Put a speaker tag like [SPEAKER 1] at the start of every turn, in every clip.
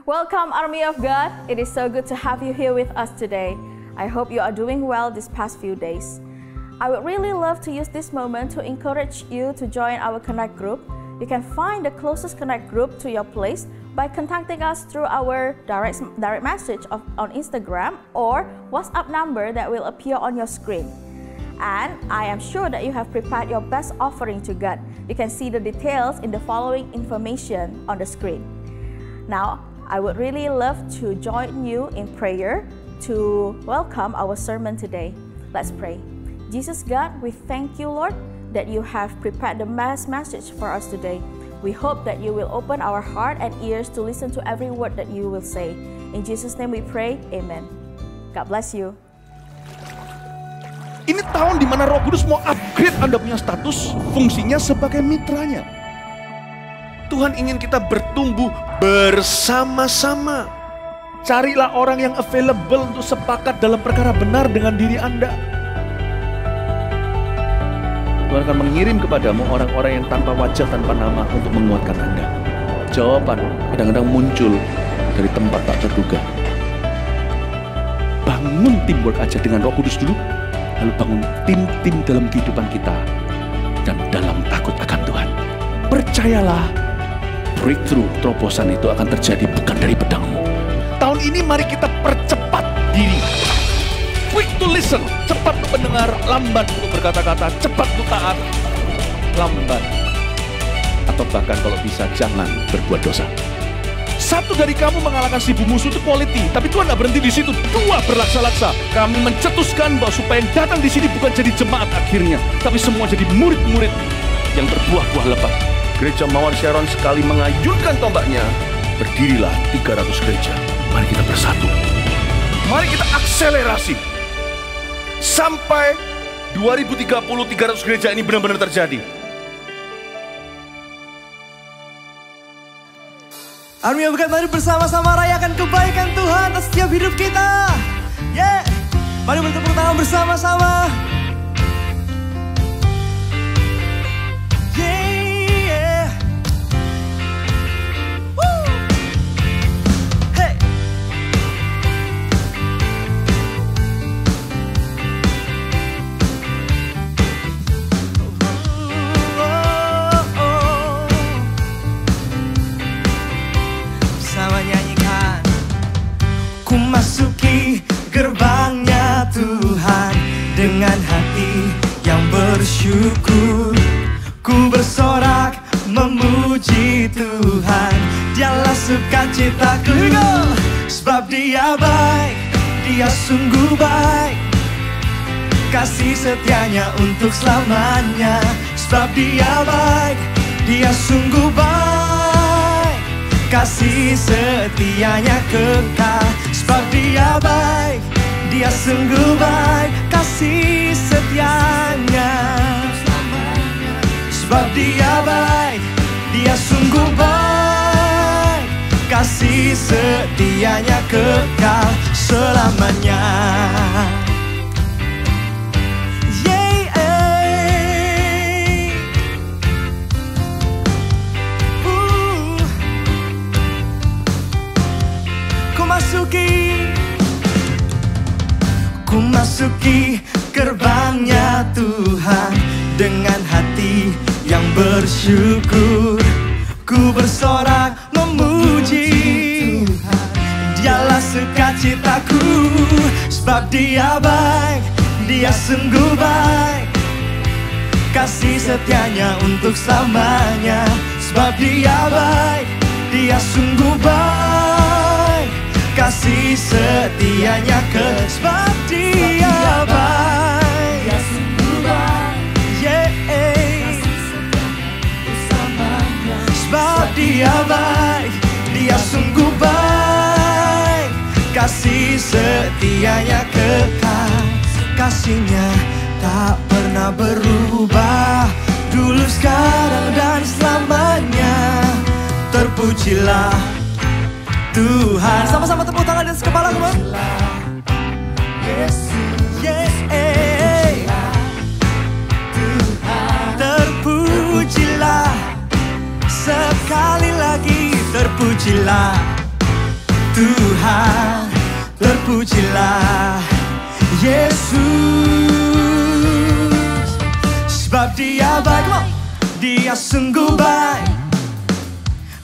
[SPEAKER 1] Welcome, Army of God. It is so good to have you here with us today. I hope you are doing well these past few days. I would really love to use this moment to encourage you to join our Connect group. You can find the closest Connect group to your place by contacting us through our direct message on Instagram or WhatsApp number that will appear on your screen. And I am sure that you have prepared your best offering to God. You can see the details in the following information on the screen. Now, I would really love to join you in prayer to welcome our sermon today. Let's pray. Jesus God, we thank you, Lord, that you have prepared the message for us today. We hope that you will open our heart and ears to listen to every word that you will say. In Jesus' name we pray, amen. God bless you.
[SPEAKER 2] Ini tahun di mana Roh Kudus mau upgrade Anda punya status, fungsinya sebagai mitranya. Tuhan ingin kita bertumbuh bersama-sama. Carilah orang yang available untuk sepakat dalam perkara benar dengan diri Anda. Tuhan akan mengirim kepadamu orang-orang yang tanpa wajah, tanpa nama untuk menguatkan Anda. Jawaban kadang-kadang muncul dari tempat tak terduga. Bangun teamwork aja dengan Roh Kudus dulu, lalu bangun tim-tim dalam kehidupan kita dan dalam takut akan Tuhan. Percayalah, breakthrough, terobosan itu akan terjadi bukan dari pedangmu. Tahun ini mari kita percepat diri. Quick to listen, cepat untuk mendengar, lambat untuk berkata-kata, cepat untuk taat, lambat. Atau bahkan kalau bisa jangan berbuat dosa. Satu dari kamu mengalahkan 1000 musuh itu quality, tapi Tuhan tidak berhenti di situ. 2 berlaksa-laksa. Kami mencetuskan bahwa supaya yang datang di sini bukan jadi jemaat akhirnya, tapi semua jadi murid-murid yang berbuah-buah lebat. Gereja Mawar Sharon sekali mengayunkan tombaknya, berdirilah 300 gereja. Mari kita bersatu. Mari kita akselerasi. Sampai 2030 300 gereja ini benar-benar terjadi.
[SPEAKER 3] Army of God, mari bersama-sama rayakan kebaikan Tuhan atas setiap hidup kita. Yeah. Mari bertepuk tangan bersama-sama. Yeah. Woo. Hey. Bersama nyanyikan. Ku masuki gerbangnya Tuhan dengan hati yang bersyukur. Ku bersorak memuji Tuhan, Dialah sukacitaku. Sebab Dia baik, Dia sungguh baik, kasih setianya untuk selamanya. Sebab Dia baik, Dia sungguh baik, kasih setianya kekal. Sebab Dia baik, Dia sungguh baik, kasih setianya. Sebab Dia baik, Dia sungguh baik, kasih setianya kekal selamanya. Ku masuki gerbangnya Tuhan dengan hati yang bersyukur. Ku bersorak memuji Tuhan, Dialah sukacitaku. Sebab Dia baik, Dia sungguh baik, kasih setianya untuk selamanya. Sebab Dia baik, Dia sungguh baik, kasih setianya ke. Sebab Dia baik, Dia sungguh baik, yeah. Sebab Dia baik, Dia sungguh baik, kasih setianya kekal. Kasih-Nya tak pernah berubah, dulu, sekarang, dan selamanya. Terpujilah Tuhan. Sama-sama tepuk tangan di atas kepala, teman. Terpujilah sekali lagi, terpujilah Tuhan, terpujilah Yesus. Sebab Dia baik, Dia sungguh baik,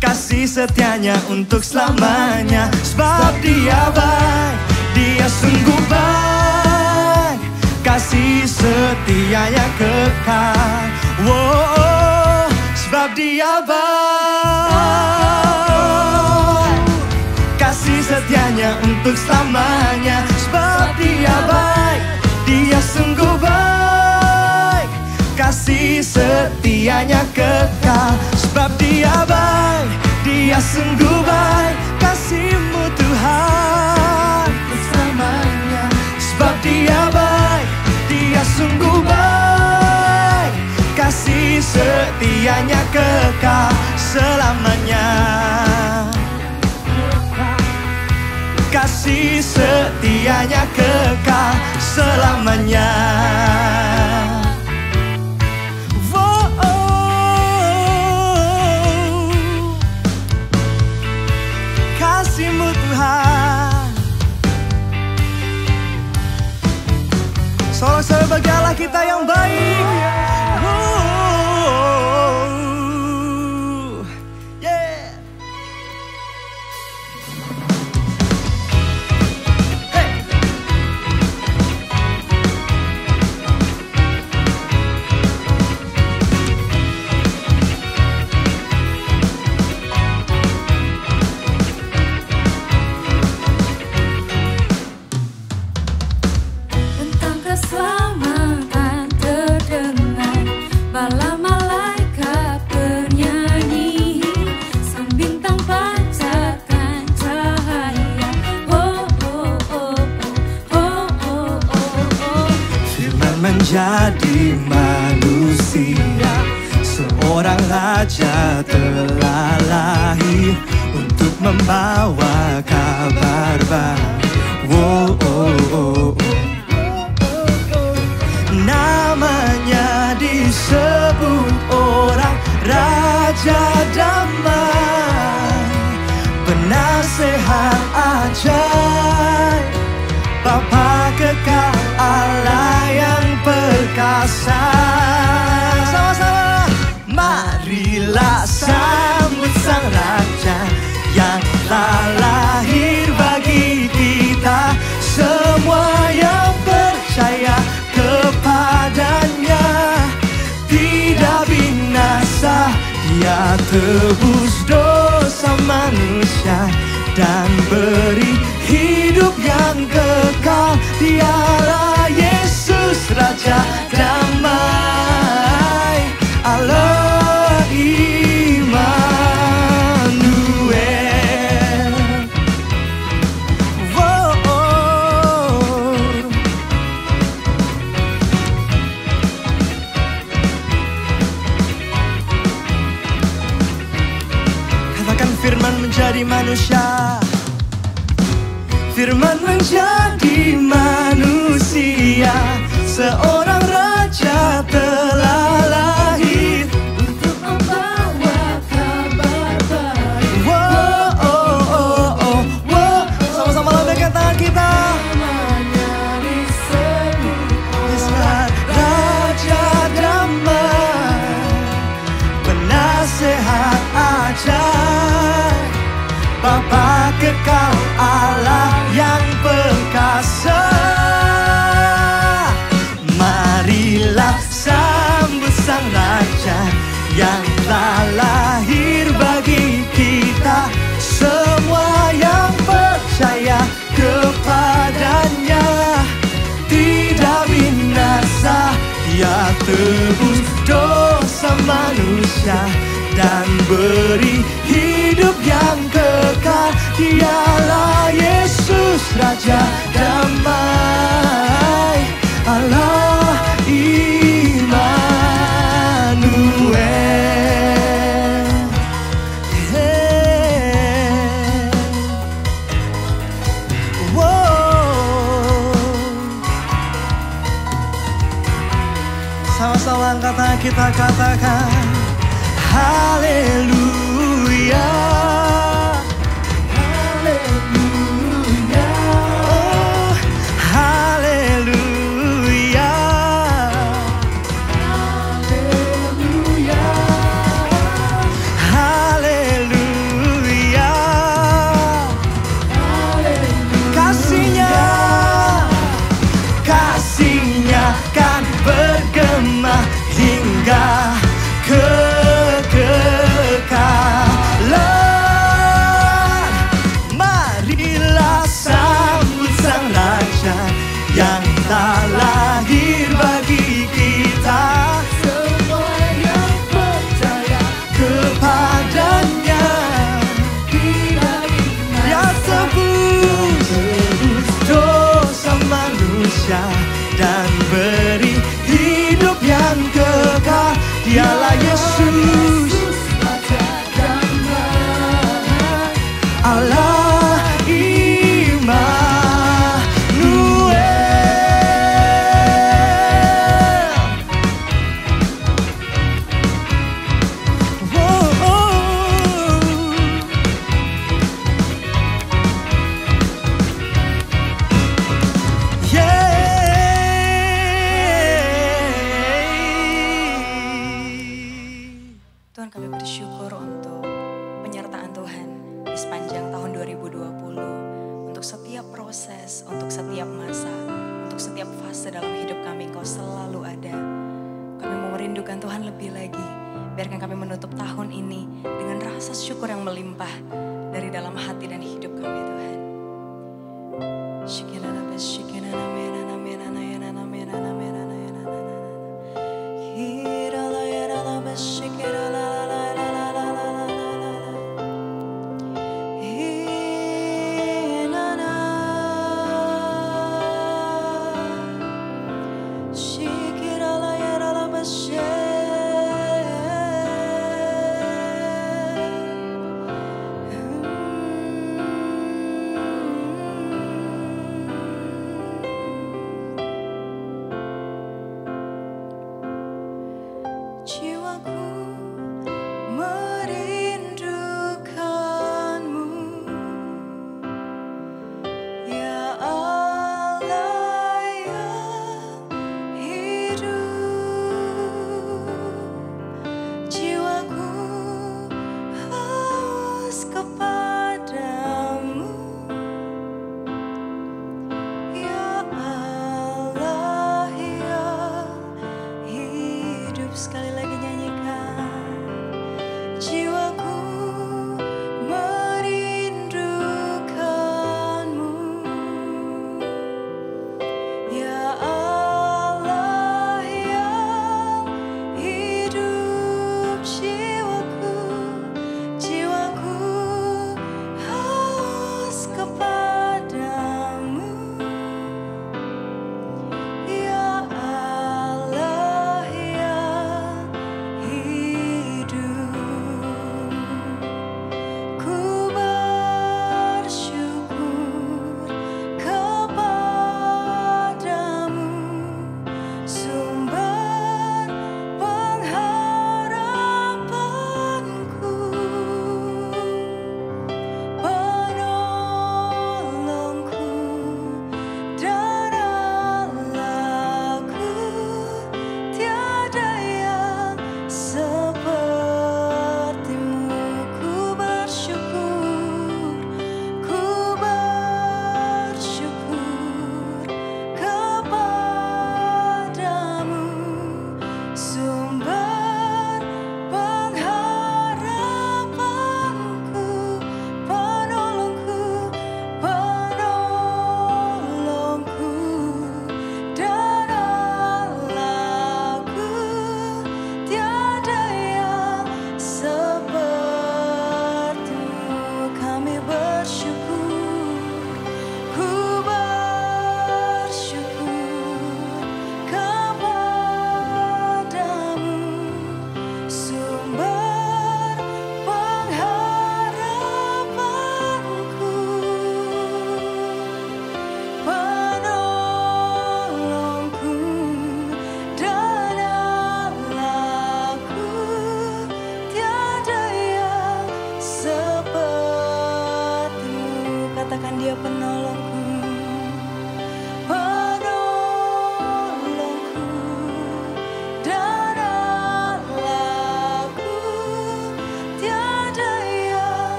[SPEAKER 3] kasih setianya untuk selamanya. Sebab Dia baik, Dia sungguh baik, kasih setianya kekal. Wow, sebab Dia baik, kasih setianya untuk selamanya. Sebab Dia baik, Dia sungguh baik, kasih setianya kekal. Sebab Dia baik, Dia sungguh baik, kasih-Mu Tuhan selamanya. Sebab Dia baik, Dia sungguh baik, kasih setianya kekal selamanya. Kasih setianya kekal selamanya. Kasih-Mu Tuhan. Sorak-sorai bagi Allah kita yang baik. Yeah. Hey.
[SPEAKER 4] Tentang keselamatan terdengar bala malaikat bernyanyi, sang bintang pancarkan cahaya. Oh oh oh oh oh oh oh oh.
[SPEAKER 3] Firman menjadi manusia, seorang raja telah lahir untuk membawa kabar baik. Oh oh oh oh. Namanya disebut orang Raja Damai, penasehat ajaib, Bapa kekal, Allah yang perkasa. Sama-sama, marilah sambut sang Raja yang telah lahir bagi kita. Semua yang percaya kepadanya tidak binasa. Dia tebus dosa manusia dan beri hidup yang kekal. Dialah Yesus Raja Damai, Allah Immanuel. Wow. Katakan firman menjadi manusia. Firman menjadi manusia, seorang raja telah lahir
[SPEAKER 4] Untuk membawa kabar baik.
[SPEAKER 3] wow, oh, oh, oh, wow. Sama-sama lambaikan tangan kita.
[SPEAKER 4] Namanya disebut
[SPEAKER 3] Yesus Raja Damai, penasehat ajaib, Bapa kekal, Allah yang perkasa. Marilah sambut sang Raja yang telah lahir bagi kita. Semua yang percaya kepadanya tidak binasa. Dia tebus dosa manusia dan beri hidup yang kekal. Dialah Yesus Raja Damai, Allah Immanuel. Hey. Wow. Sama-sama angkat tangan kita katakan haleluya, haleluya.
[SPEAKER 5] proses, untuk setiap masa, untuk setiap fase dalam hidup kami. Engkau selalu ada. Kami mau merindukan Tuhan lebih lagi. Biarkan kami menutup tahun ini dengan rasa syukur yang melimpah dari dalam hati dan hidup kami, Tuhan.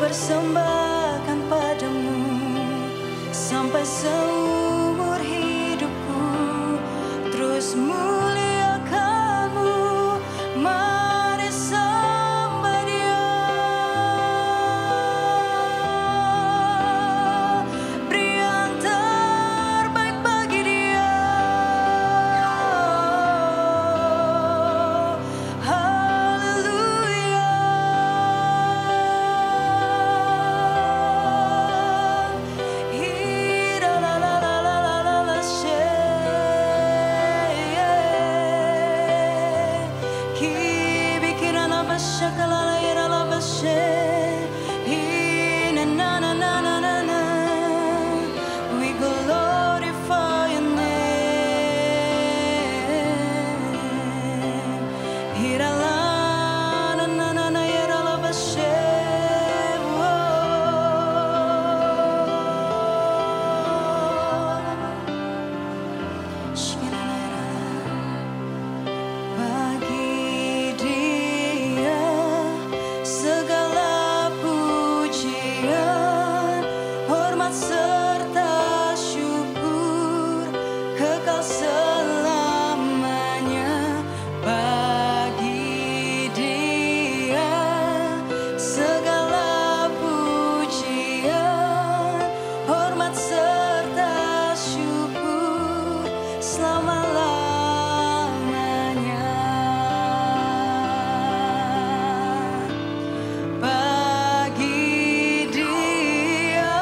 [SPEAKER 6] persembahkan padamu sampai seumur hidupku, terus muliakanmu. Mari sembah Dia, beri yang terbaik bagi Dia. Haleluya. kekal selamanya. Bagi Dia segala pujian, hormat serta syukur selama-lamanya. Bagi Dia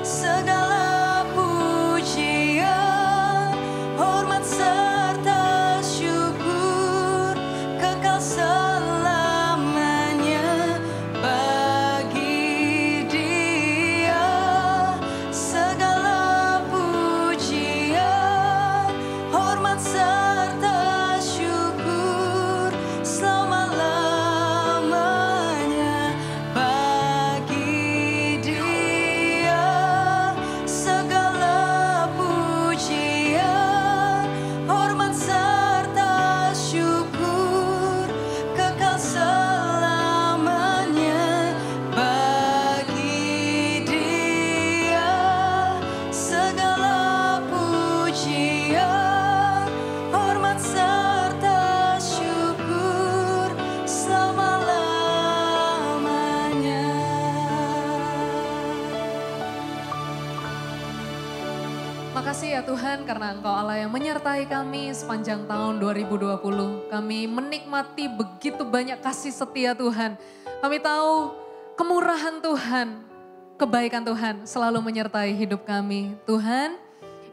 [SPEAKER 6] segala pujian, hormat serta syukur kekal selamanya. Bagi Dia segala pujian, hormat serta syukur selama-lamanya. Bagi Dia segala pujian, hormat serta syukur kekal selamanya. Bagi Dia segala pujian, hormat serta syukur selama-lamanya.
[SPEAKER 7] Makasih ya Tuhan karena Engkau Allah yang menyertai kami sepanjang tahun 2020. Kami menikmati begitu banyak kasih setia Tuhan. Kami tahu kemurahan Tuhan, kebaikan Tuhan selalu menyertai hidup kami. Tuhan,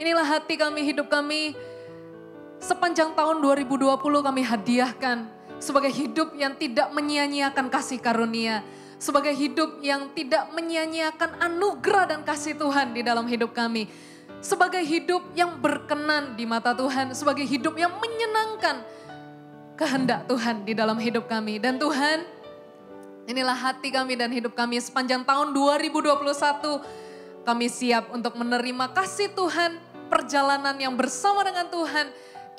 [SPEAKER 7] inilah hati kami, hidup kami sepanjang tahun 2020 kami hadiahkan sebagai hidup yang tidak menyia-nyiakan kasih karunia. Sebagai hidup yang tidak menyia-nyiakan anugerah dan kasih Tuhan di dalam hidup kami. Sebagai hidup yang berkenan di mata Tuhan, sebagai hidup yang menyenangkan kehendak Tuhan di dalam hidup kami. Dan Tuhan, inilah hati kami dan hidup kami sepanjang tahun 2021. Kami siap untuk menerima kasih Tuhan, perjalanan yang bersama dengan Tuhan,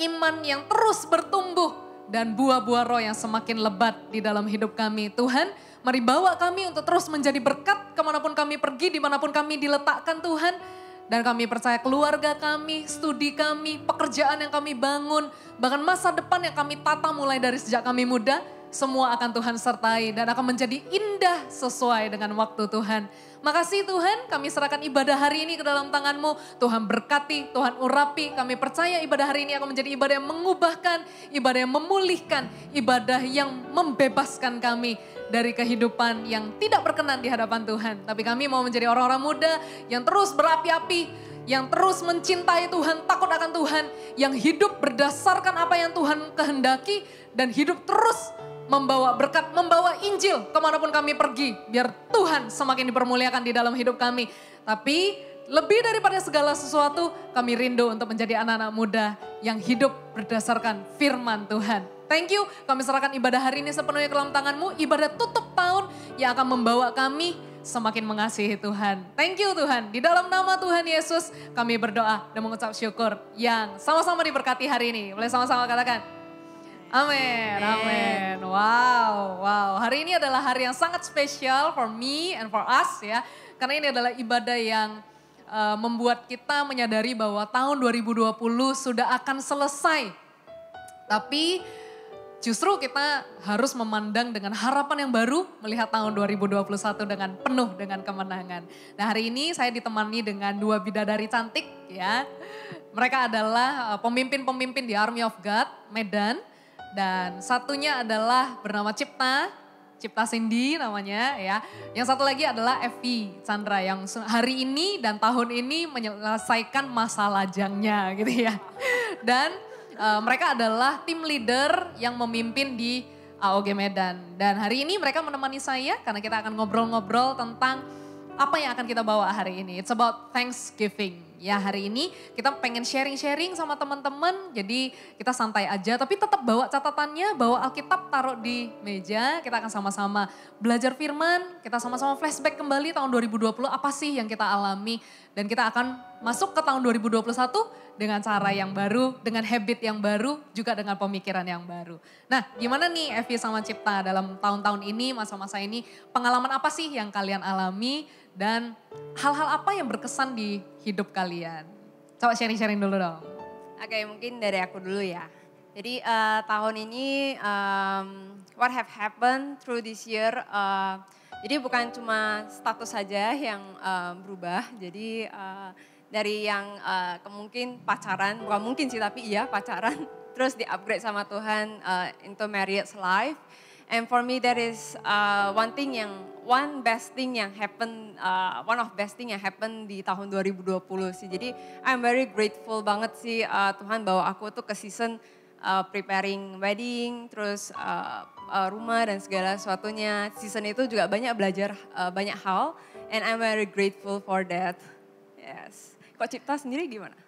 [SPEAKER 7] iman yang terus bertumbuh, dan buah-buah roh yang semakin lebat di dalam hidup kami. Tuhan, mari bawa kami untuk terus menjadi berkat kemanapun kami pergi, dimanapun kami diletakkan Tuhan. Dan kami percaya keluarga kami, studi kami, pekerjaan yang kami bangun, bahkan masa depan yang kami tata mulai dari sejak kami muda, semua akan Tuhan sertai dan akan menjadi indah sesuai dengan waktu Tuhan. Makasih Tuhan, kami serahkan ibadah hari ini ke dalam tangan-Mu. Tuhan berkati, Tuhan urapi, kami percaya ibadah hari ini akan menjadi ibadah yang mengubahkan, ibadah yang memulihkan, ibadah yang membebaskan kami dari kehidupan yang tidak berkenan di hadapan Tuhan. Tapi kami mau menjadi orang-orang muda yang terus berapi-api, yang terus mencintai Tuhan, takut akan Tuhan, yang hidup berdasarkan apa yang Tuhan kehendaki, dan hidup terus membawa berkat, membawa Injil kemanapun kami pergi. Biar Tuhan semakin dipermuliakan di dalam hidup kami. Tapi lebih daripada segala sesuatu, kami rindu untuk menjadi anak-anak muda yang hidup berdasarkan firman Tuhan. Thank you, kami serahkan ibadah hari ini sepenuhnya ke dalam tangan-Mu. Ibadah tutup tahun yang akan membawa kami semakin mengasihi Tuhan. Thank you Tuhan, di dalam nama Tuhan Yesus kami berdoa dan mengucap syukur yang sama-sama diberkati hari ini. Boleh sama-sama katakan? Amin, amin. Wow, wow. Hari ini adalah hari yang sangat spesial for me and for us ya. Karena ini adalah ibadah yang membuat kita menyadari bahwa tahun 2020 sudah akan selesai. Tapi justru kita harus memandang dengan harapan yang baru, melihat tahun 2021 dengan penuh dengan kemenangan. Nah hari ini saya ditemani dengan dua bidadari cantik ya. Mereka adalah pemimpin-pemimpin di Army of God, Medan. Dan satunya adalah bernama Cipta Cindy namanya ya. Yang satu lagi adalah Evi Chandra yang hari ini dan tahun ini menyelesaikan masa lajangnya gitu ya. Dan mereka adalah tim leader yang memimpin di AOG Medan. Dan hari ini mereka menemani saya karena kita akan ngobrol-ngobrol tentang apa yang akan kita bawa hari ini. It's about Thanksgiving. Ya hari ini kita pengen sharing-sharing sama teman-teman. Jadi kita santai aja tapi tetap bawa catatannya, bawa Alkitab taruh di meja. Kita akan sama-sama belajar firman, kita sama-sama flashback kembali tahun 2020 apa sih yang kita alami. Dan kita akan masuk ke tahun 2021 dengan cara yang baru, dengan habit yang baru, juga dengan pemikiran yang baru. Nah gimana nih Evi sama Cipta dalam tahun-tahun ini, masa-masa ini, pengalaman apa sih yang kalian alami dan hal-hal apa yang berkesan di hidup kalian? Coba sharing-sharing dulu dong.
[SPEAKER 8] Oke, mungkin dari aku dulu ya. Jadi tahun ini what have happened through this year, jadi bukan cuma status saja yang berubah. Jadi dari yang kemungkin pacaran, bukan mungkin sih tapi iya pacaran, terus di-upgrade sama Tuhan into marriage life. And for me that is one best thing yang happen, one of best thing yang happen di tahun 2020 sih. Jadi I'm very grateful banget sih Tuhan bawa aku tuh ke season preparing wedding, terus rumah dan segala sesuatunya. Season itu juga banyak belajar banyak hal, and I'm very grateful for that. Yes. Kok Cipta sendiri gimana?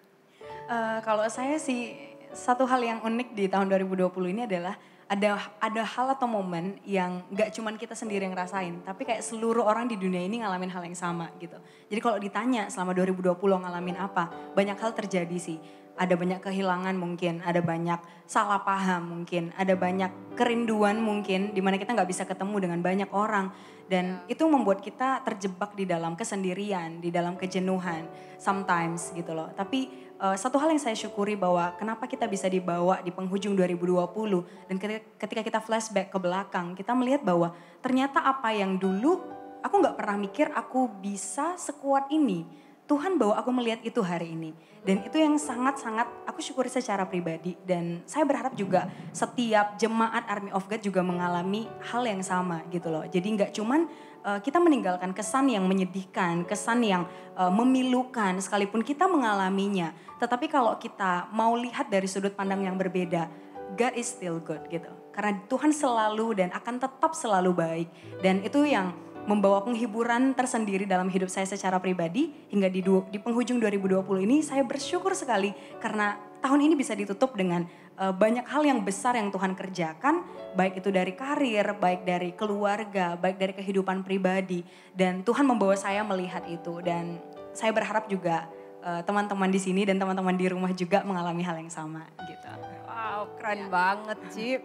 [SPEAKER 5] Kalau saya sih satu hal yang unik di tahun 2020 ini adalah ada hal atau momen yang gak cuman kita sendiri yang ngerasain, tapi kayak seluruh orang di dunia ini ngalamin hal yang sama gitu. Jadi kalau ditanya selama 2020 ngalamin apa, banyak hal terjadi sih. Ada banyak kehilangan mungkin, ada banyak salah paham mungkin, ada banyak kerinduan mungkin, dimana kita gak bisa ketemu dengan banyak orang. Dan itu membuat kita terjebak di dalam kesendirian, di dalam kejenuhan sometimes gitu loh. Tapi satu hal yang saya syukuri bahwa kenapa kita bisa dibawa di penghujung 2020 dan ketika kita flashback ke belakang, kita melihat bahwa ternyata apa yang dulu aku gak pernah mikir aku bisa sekuat ini. Tuhan bawa aku melihat itu hari ini. Dan itu yang sangat-sangat aku syukuri secara pribadi. Dan saya berharap juga setiap jemaat Army of God juga mengalami hal yang sama gitu loh. Jadi gak cuman kita meninggalkan kesan yang menyedihkan, kesan yang memilukan sekalipun kita mengalaminya. Tetapi kalau kita mau lihat dari sudut pandang yang berbeda, God is still good gitu. Karena Tuhan selalu dan akan tetap selalu baik. Dan itu yang membawa penghiburan tersendiri dalam hidup saya secara pribadi. Hingga di penghujung 2020 ini saya bersyukur sekali karena tahun ini bisa ditutup dengan banyak hal yang besar yang Tuhan kerjakan. Baik itu dari karir, baik dari keluarga, baik dari kehidupan pribadi. Dan Tuhan membawa saya melihat itu. Dan saya berharap juga teman-teman di sini dan teman-teman di rumah juga mengalami hal yang sama gitu.
[SPEAKER 8] Wow, keren banget Cip.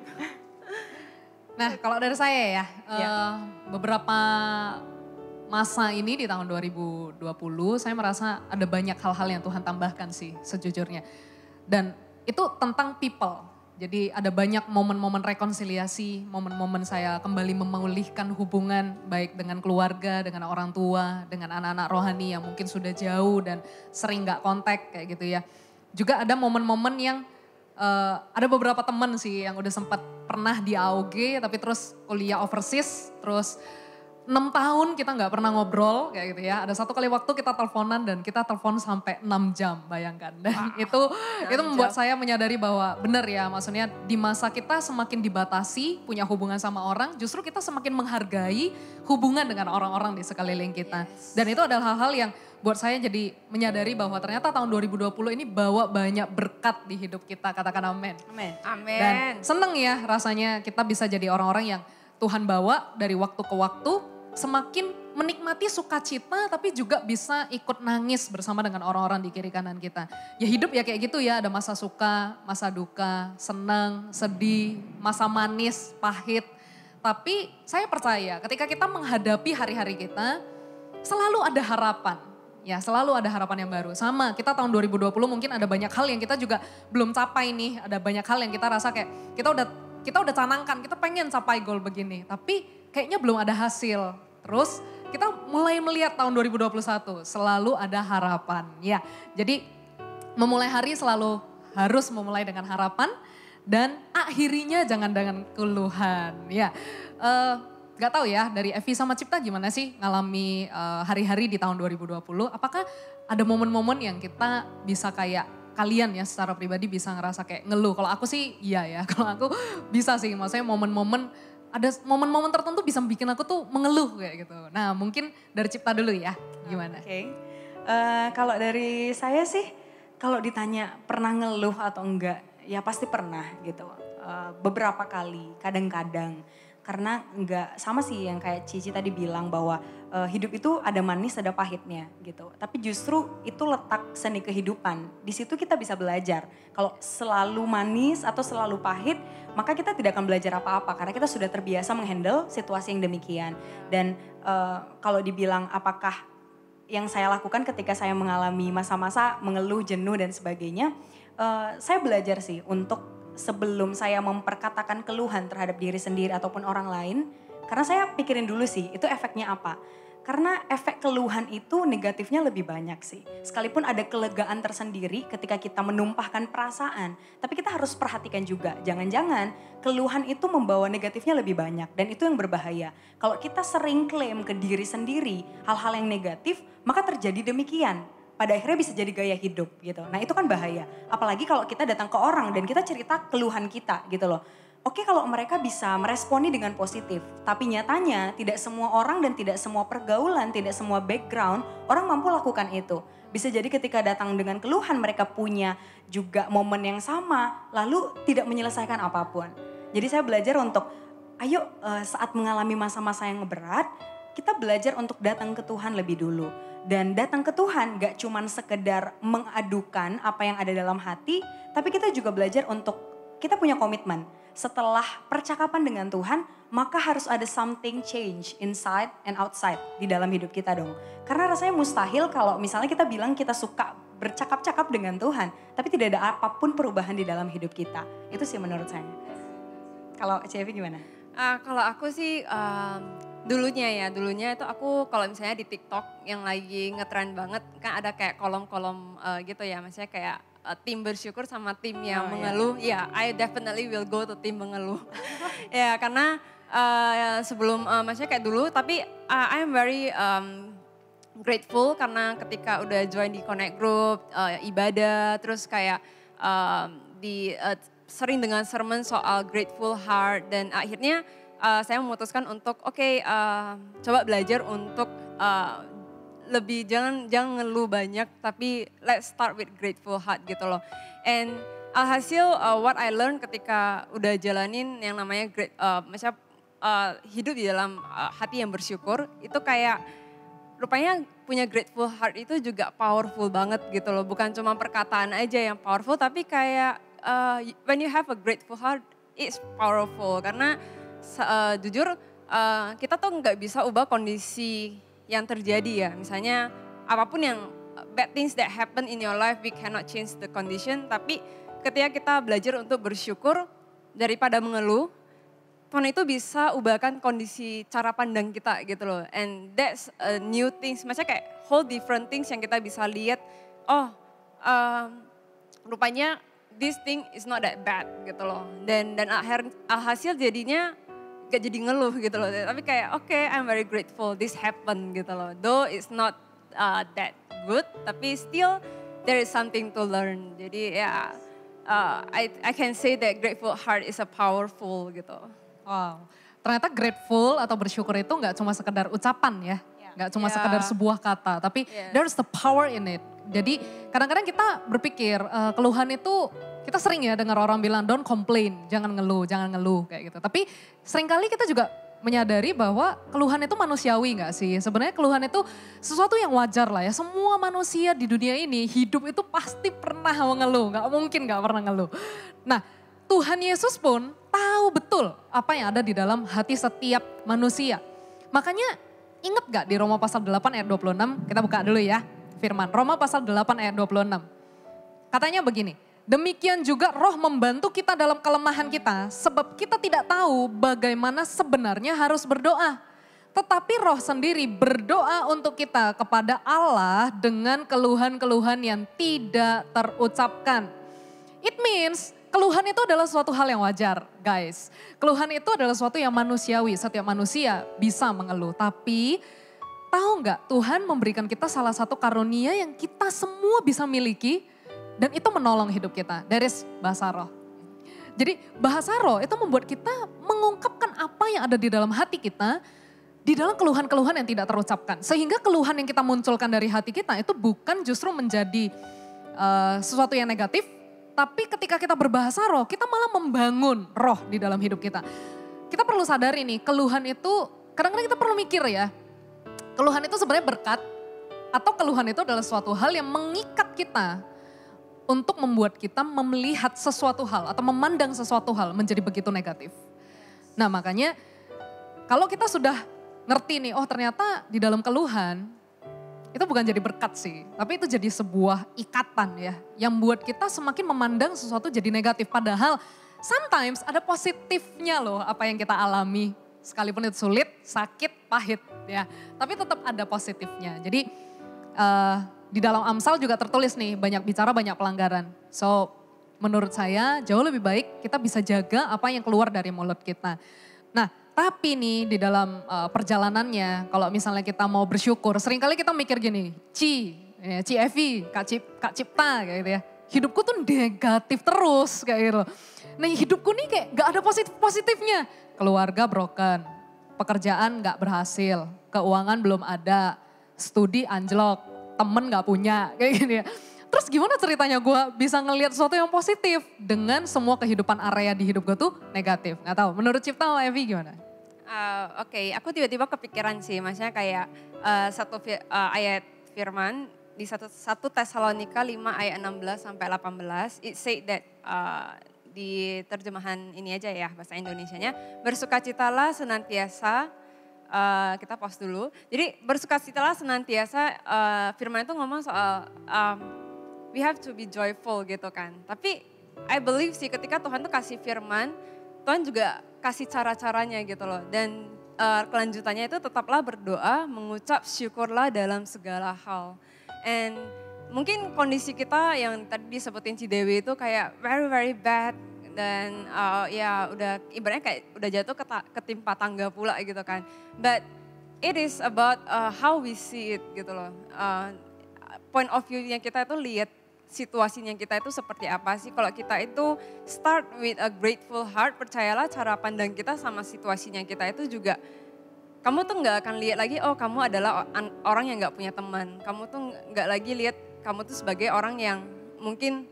[SPEAKER 7] Nah kalau dari saya ya, beberapa masa ini di tahun 2020 saya merasa ada banyak hal-hal yang Tuhan tambahkan sih sejujurnya. Dan itu tentang people. Jadi ada banyak momen-momen rekonsiliasi, momen-momen saya kembali memulihkan hubungan baik dengan keluarga, dengan orang tua, dengan anak-anak rohani yang mungkin sudah jauh dan sering gak kontak kayak gitu ya. Juga ada momen-momen yang ada beberapa teman sih yang udah sempat pernah di AOG tapi terus kuliah overseas, terus 6 tahun kita nggak pernah ngobrol kayak gitu ya. Ada satu kali waktu kita teleponan dan kita telepon sampai 6 jam, bayangkan. Dan itu membuat saya menyadari bahwa benar ya, maksudnya di masa kita semakin dibatasi punya hubungan sama orang, justru kita semakin menghargai hubungan dengan orang-orang di sekeliling kita. Yes. Dan itu adalah hal-hal yang buat saya jadi menyadari bahwa ternyata tahun 2020 ini bawa banyak berkat di hidup kita, katakan amin.
[SPEAKER 8] Amin.
[SPEAKER 7] Dan seneng ya rasanya kita bisa jadi orang-orang yang Tuhan bawa dari waktu ke waktu, semakin menikmati sukacita tapi juga bisa ikut nangis bersama dengan orang-orang di kiri kanan kita. Ya hidup ya kayak gitu ya, ada masa suka, masa duka, senang, sedih, masa manis, pahit. Tapi saya percaya ketika kita menghadapi hari-hari kita, selalu ada harapan. Ya selalu ada harapan yang baru. Sama kita tahun 2020 mungkin ada banyak hal yang kita juga belum capai nih. Ada banyak hal yang kita rasa kayak kita udah canangkan, kita pengen capai goal begini. Tapi kayaknya belum ada hasil. Terus kita mulai melihat tahun 2021 selalu ada harapan. Ya, jadi memulai hari selalu harus memulai dengan harapan dan akhirinya jangan dengan keluhan. Ya, gak tahu ya dari Evi sama Cipta gimana sih ngalami hari-hari di tahun 2020. Apakah ada momen-momen yang kita bisa kayak kalian ya secara pribadi bisa ngerasa kayak ngeluh. Kalau aku sih iya ya, kalau aku bisa sih. Maksudnya ada momen-momen tertentu bisa bikin aku tuh mengeluh kayak gitu. Nah mungkin dari Cipta dulu ya, gimana?
[SPEAKER 5] Oke. Kalau dari saya sih, kalau ditanya pernah ngeluh atau enggak, ya pasti pernah gitu. Beberapa kali, kadang-kadang. Karena enggak sama sih yang kayak Cici tadi bilang bahwa hidup itu ada manis ada pahitnya gitu. Tapi justru itu letak seni kehidupan. Di situ kita bisa belajar. Kalau selalu manis atau selalu pahit, maka kita tidak akan belajar apa-apa. Karena kita sudah terbiasa menghandle situasi yang demikian. Dan kalau dibilang apakah yang saya lakukan ketika saya mengalami masa-masa mengeluh, jenuh dan sebagainya, saya belajar sih untuk sebelum saya memperkatakan keluhan terhadap diri sendiri ataupun orang lain, karena saya pikirin dulu sih itu efeknya apa. Karena efek keluhan itu negatifnya lebih banyak sih. Sekalipun ada kelegaan tersendiri ketika kita menumpahkan perasaan. Tapi kita harus perhatikan juga, jangan-jangan keluhan itu membawa negatifnya lebih banyak. Dan itu yang berbahaya. Kalau kita sering klaim ke diri sendiri hal-hal yang negatif, maka terjadi demikian. Pada akhirnya bisa jadi gaya hidup gitu. Nah itu kan bahaya. Apalagi kalau kita datang ke orang dan kita cerita keluhan kita gitu loh. Oke kalau mereka bisa meresponi dengan positif, tapi nyatanya tidak semua orang dan tidak semua pergaulan, tidak semua background orang mampu lakukan itu. Bisa jadi ketika datang dengan keluhan mereka punya juga momen yang sama, lalu tidak menyelesaikan apapun. Jadi saya belajar untuk, ayo saat mengalami masa-masa yang berat, kita belajar untuk datang ke Tuhan lebih dulu. Dan datang ke Tuhan gak cuman sekedar mengadukan apa yang ada dalam hati, tapi kita juga belajar untuk kita punya komitmen. Setelah percakapan dengan Tuhan, maka harus ada something change inside and outside di dalam hidup kita dong. Karena rasanya mustahil kalau misalnya kita bilang kita suka bercakap-cakap dengan Tuhan, tapi tidak ada apapun perubahan di dalam hidup kita. Itu sih menurut saya. Kalau Cevi gimana?
[SPEAKER 8] Kalau aku sih dulunya itu aku kalau misalnya di TikTok yang lagi ngetren banget kan ada kayak kolom-kolom gitu ya, maksudnya kayak tim bersyukur sama tim yang mengeluh. Ya, I definitely will go to tim mengeluh. Ya, karena sebelum maksudnya kayak dulu, tapi I am very grateful karena ketika udah join di Connect Group, ibadah, terus kayak sering dengan sermon soal grateful heart dan akhirnya saya memutuskan untuk coba belajar untuk lebih jangan ngeluh banyak tapi let's start with grateful heart gitu loh. And alhasil what I learned ketika udah jalanin yang namanya hidup di dalam hati yang bersyukur itu kayak rupanya punya grateful heart itu juga powerful banget gitu loh. Bukan cuma perkataan aja yang powerful tapi kayak when you have a grateful heart it's powerful karena jujur kita tuh nggak bisa ubah kondisi yang terjadi ya. Misalnya apapun yang bad things that happen in your life, we cannot change the condition. Tapi ketika kita belajar untuk bersyukur daripada mengeluh, Tuhan itu bisa ubahkan kondisi cara pandang kita gitu loh. And that's a new things, maksudnya kayak whole different things yang kita bisa lihat. Rupanya this thing is not that bad gitu loh. Dan alhasil jadinya gak jadi ngeluh gitu loh, tapi kayak I'm very grateful this happened gitu loh. Though it's not that good, tapi still there is something to learn. Jadi ya I can say that grateful heart is a powerful gitu.
[SPEAKER 7] Wow, ternyata grateful atau bersyukur itu gak cuma sekedar ucapan ya, gak cuma sekedar sebuah kata, tapi there's the power in it. Jadi kadang-kadang kita berpikir keluhan itu kita sering ya dengar orang bilang don't complain, jangan ngeluh kayak gitu. Tapi seringkali kita juga menyadari bahwa keluhan itu manusiawi gak sih? Sebenarnya keluhan itu sesuatu yang wajar lah ya. Semua manusia di dunia ini hidup itu pasti pernah mengeluh, gak mungkin gak pernah ngeluh. Nah Tuhan Yesus pun tahu betul apa yang ada di dalam hati setiap manusia. Makanya ingat gak di Roma pasal 8 ayat 26, kita buka dulu ya firman. Roma pasal 8 ayat 26. Katanya begini. Demikian juga roh membantu kita dalam kelemahan kita. Sebab kita tidak tahu bagaimana sebenarnya harus berdoa. Tetapi roh sendiri berdoa untuk kita kepada Allah dengan keluhan-keluhan yang tidak terucapkan. It means keluhan itu adalah suatu hal yang wajar guys. Keluhan itu adalah suatu yang manusiawi. Setiap manusia bisa mengeluh. Tapi tahu nggak Tuhan memberikan kita salah satu karunia yang kita semua bisa miliki. Dan itu menolong hidup kita, that is bahasa roh. Jadi bahasa roh itu membuat kita mengungkapkan apa yang ada di dalam hati kita, di dalam keluhan-keluhan yang tidak terucapkan. Sehingga keluhan yang kita munculkan dari hati kita itu bukan justru menjadi sesuatu yang negatif, tapi ketika kita berbahasa roh, kita malah membangun roh di dalam hidup kita. Kita perlu sadari nih, keluhan itu, kadang-kadang kita perlu mikir ya, keluhan itu sebenarnya berkat, atau keluhan itu adalah suatu hal yang mengikat kita, untuk membuat kita melihat sesuatu hal atau memandang sesuatu hal menjadi begitu negatif. Nah makanya kalau kita sudah ngerti nih, oh ternyata di dalam keluhan itu bukan jadi berkat sih, tapi itu jadi sebuah ikatan ya, yang buat kita semakin memandang sesuatu jadi negatif. Padahal sometimes ada positifnya loh apa yang kita alami, sekalipun itu sulit, sakit, pahit ya, tapi tetap ada positifnya. Jadi di dalam Amsal juga tertulis nih, banyak bicara banyak pelanggaran. So menurut saya jauh lebih baik kita bisa jaga apa yang keluar dari mulut kita. Nah, tapi nih di dalam perjalanannya, kalau misalnya kita mau bersyukur, seringkali kita mikir gini, Ci Evi, Kak Cipta kayak gitu ya. Hidupku tuh negatif terus kayak gitu. Nah hidupku nih kayak gak ada positifnya. Keluarga broken, pekerjaan gak berhasil, keuangan belum ada, studi anjlok, temen gak punya kayak gini ya. Terus gimana ceritanya gue bisa ngelihat sesuatu yang positif dengan semua kehidupan area di hidup gue tuh negatif? Gak tahu, menurut Cipta sama Evi gimana?
[SPEAKER 8] Oke, aku tiba-tiba kepikiran sih, maksudnya kayak ayat firman di 1 Tesalonika 5 ayat 16 sampai 18, it said that di terjemahan ini aja ya bahasa Indonesianya, bersukacitalah senantiasa, kita pause dulu. Jadi bersukacitalah senantiasa, firman itu ngomong soal we have to be joyful gitu kan. Tapi I believe sih ketika Tuhan tuh kasih firman, Tuhan juga kasih cara-caranya gitu loh. Dan kelanjutannya itu tetaplah berdoa, mengucap syukurlah dalam segala hal. And mungkin kondisi kita yang tadi disebutin Cidewi itu kayak very very bad. Dan ya udah ibaratnya kayak udah jatuh ketimpa tangga pula gitu kan. But it is about how we see it gitu loh. Point of view-nya kita itu lihat situasinya kita itu seperti apa sih. Kalau kita itu start with a grateful heart, percayalah cara pandang kita sama situasinya kita itu juga, kamu tuh gak akan lihat lagi, oh kamu adalah orang yang gak punya teman. Kamu tuh gak lagi lihat kamu tuh sebagai orang yang mungkin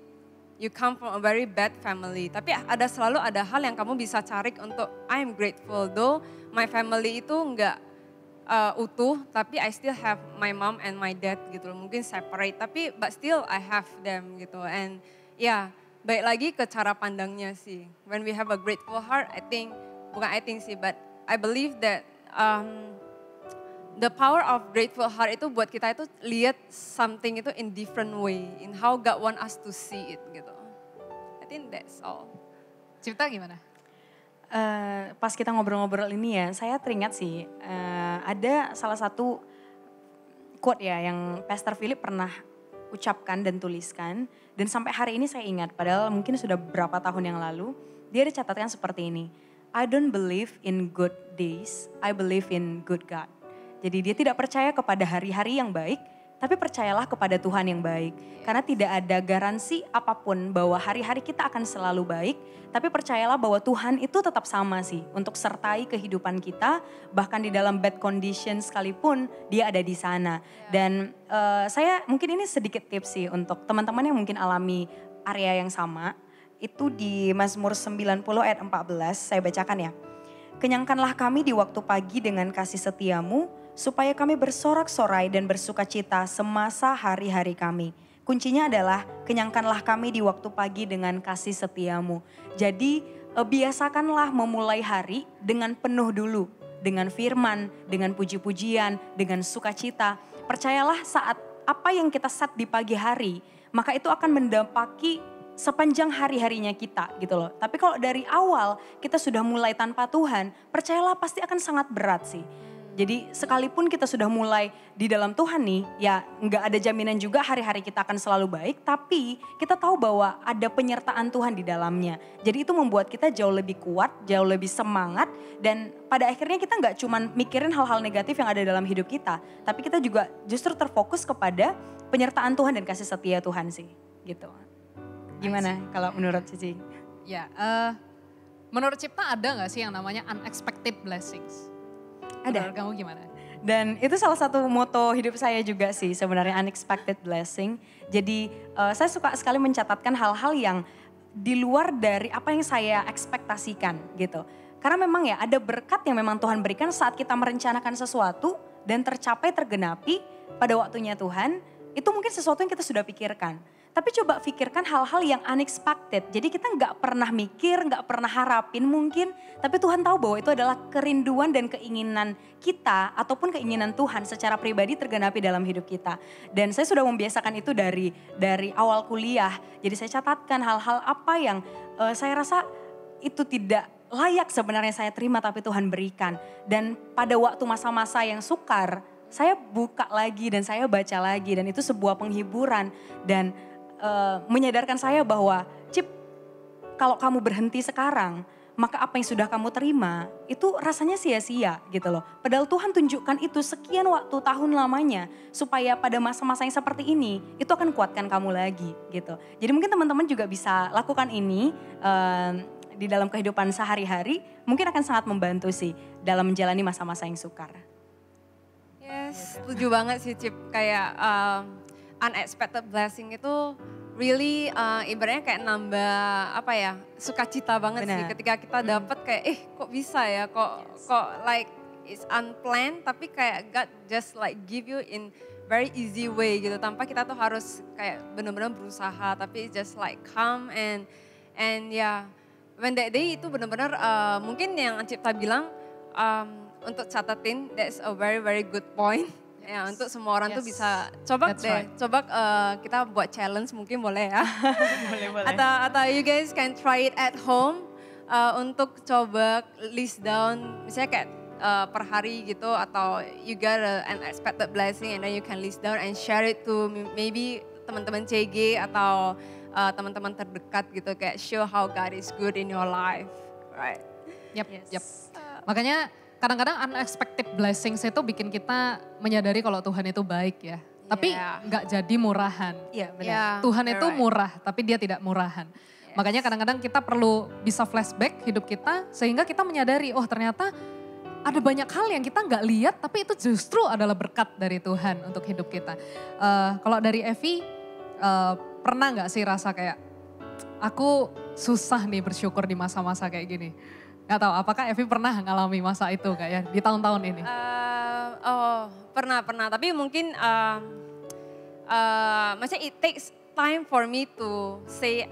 [SPEAKER 8] you come from a very bad family. Tapi selalu ada hal yang kamu bisa cari untuk I'm grateful though my family itu gak utuh, tapi I still have my mom and my dad gitu loh. Mungkin separate, tapi but still I have them gitu. And ya, baik lagi ke cara pandangnya sih. When we have a grateful heart, bukan I think sih, but I believe that the power of grateful heart itu buat kita itu lihat something itu in different way, in how God want us to see it gitu. I think that's all.
[SPEAKER 7] Cipta gimana?
[SPEAKER 9] Pas kita ngobrol-ngobrol ini ya, saya teringat sih ada salah satu quote ya yang Pastor Philip pernah ucapkan dan tuliskan. Dan sampai hari ini saya ingat, padahal mungkin sudah beberapa tahun yang lalu, dia dicatatkan seperti ini. I don't believe in good days, I believe in good God. Jadi dia tidak percaya kepada hari-hari yang baik, tapi percayalah kepada Tuhan yang baik. Karena tidak ada garansi apapun bahwa hari-hari kita akan selalu baik, tapi percayalah bahwa Tuhan itu tetap sama sih untuk sertai kehidupan kita, bahkan di dalam bad condition sekalipun dia ada di sana. Dan saya mungkin ini sedikit tips sih untuk teman-teman yang mungkin alami area yang sama. Itu di Mazmur 90 ayat 14, saya bacakan ya. Kenyangkanlah kami di waktu pagi dengan kasih setiamu, supaya kami bersorak-sorai dan bersukacita semasa hari-hari kami. Kuncinya adalah kenyangkanlah kami di waktu pagi dengan kasih setiamu. Jadi biasakanlah memulai hari dengan penuh dulu. Dengan firman, dengan puji-pujian, dengan sukacita. Percayalah saat apa yang kita set di pagi hari, maka itu akan mendampaki sepanjang hari-harinya kita gitu loh. Tapi kalau dari awal kita sudah mulai tanpa Tuhan, percayalah pasti akan sangat berat sih. Jadi sekalipun kita sudah mulai di dalam Tuhan nih, ya nggak ada jaminan juga hari-hari kita akan selalu baik, tapi kita tahu bahwa ada penyertaan Tuhan di dalamnya. Jadi itu membuat kita jauh lebih kuat, jauh lebih semangat, dan pada akhirnya kita nggak cuman mikirin hal-hal negatif yang ada dalam hidup kita, tapi kita juga justru terfokus kepada penyertaan Tuhan dan kasih setia Tuhan sih, gitu. Gimana kalau menurut Cici?
[SPEAKER 7] Ya, menurut Cipta ada nggak sih yang namanya unexpected blessings?
[SPEAKER 9] Ada.
[SPEAKER 7] Menurut kamu gimana?
[SPEAKER 9] Dan itu salah satu moto hidup saya juga sih sebenarnya, unexpected blessing. Jadi saya suka sekali mencatatkan hal-hal yang di luar dari apa yang saya ekspektasikan gitu. Karena memang ya ada berkat yang memang Tuhan berikan saat kita merencanakan sesuatu dan tercapai tergenapi pada waktunya Tuhan. Itu mungkin sesuatu yang kita sudah pikirkan. Tapi coba pikirkan hal-hal yang unexpected. Jadi kita nggak pernah mikir, nggak pernah harapin mungkin. Tapi Tuhan tahu bahwa itu adalah kerinduan dan keinginan kita ataupun keinginan Tuhan secara pribadi tergenapi dalam hidup kita. Dan saya sudah membiasakan itu dari awal kuliah. Jadi saya catatkan hal-hal apa yang saya rasa itu tidak layak sebenarnya saya terima tapi Tuhan berikan. Dan pada waktu masa-masa yang sukar, saya buka lagi dan saya baca lagi. Dan itu sebuah penghiburan dan menyadarkan saya bahwa Cip, kalau kamu berhenti sekarang, maka apa yang sudah kamu terima itu rasanya sia-sia gitu loh. Padahal Tuhan tunjukkan itu sekian waktu tahun lamanya supaya pada masa-masa yang seperti ini itu akan kuatkan kamu lagi gitu. Jadi mungkin teman-teman juga bisa lakukan ini di dalam kehidupan sehari-hari, mungkin akan sangat membantu sih dalam menjalani masa-masa yang sukar.
[SPEAKER 8] Yes, setuju banget sih Cip, kayak unexpected blessing itu really ibaratnya kayak nambah apa ya, sukacita banget sih ketika kita dapat kayak kok bisa ya, kok like it's unplanned tapi kayak God just like give you in very easy way gitu, tanpa kita tuh harus kayak benar-benar berusaha, tapi it's just like come and ya when that day itu benar-benar mungkin yang Cipta bilang untuk catatin, that's a very very good point. Ya, untuk semua orang tuh bisa coba coba kita buat challenge mungkin boleh ya. boleh. Atau you guys can try it at home untuk coba list down misalnya kayak per hari gitu, atau you got an unexpected blessing and then you can list down and share it to maybe teman-teman CG atau teman-teman terdekat gitu, kayak show how God is good in your life, right?
[SPEAKER 7] Yep. Makanya kadang-kadang unexpected blessings itu bikin kita menyadari kalau Tuhan itu baik ya. Tapi nggak jadi murahan.
[SPEAKER 9] Iya benar.
[SPEAKER 7] Tuhan itu murah, tapi dia tidak murahan. Makanya kadang-kadang kita perlu bisa flashback hidup kita sehingga kita menyadari, oh ternyata ada banyak hal yang kita nggak lihat tapi itu justru adalah berkat dari Tuhan untuk hidup kita. Kalau dari Evi, pernah nggak sih rasa kayak aku susah nih bersyukur di masa-masa kayak gini? Gak tahu, apakah Evi pernah ngalami masa itu kayak di tahun-tahun ini?
[SPEAKER 8] Pernah. Tapi mungkin maksudnya it takes time for me to say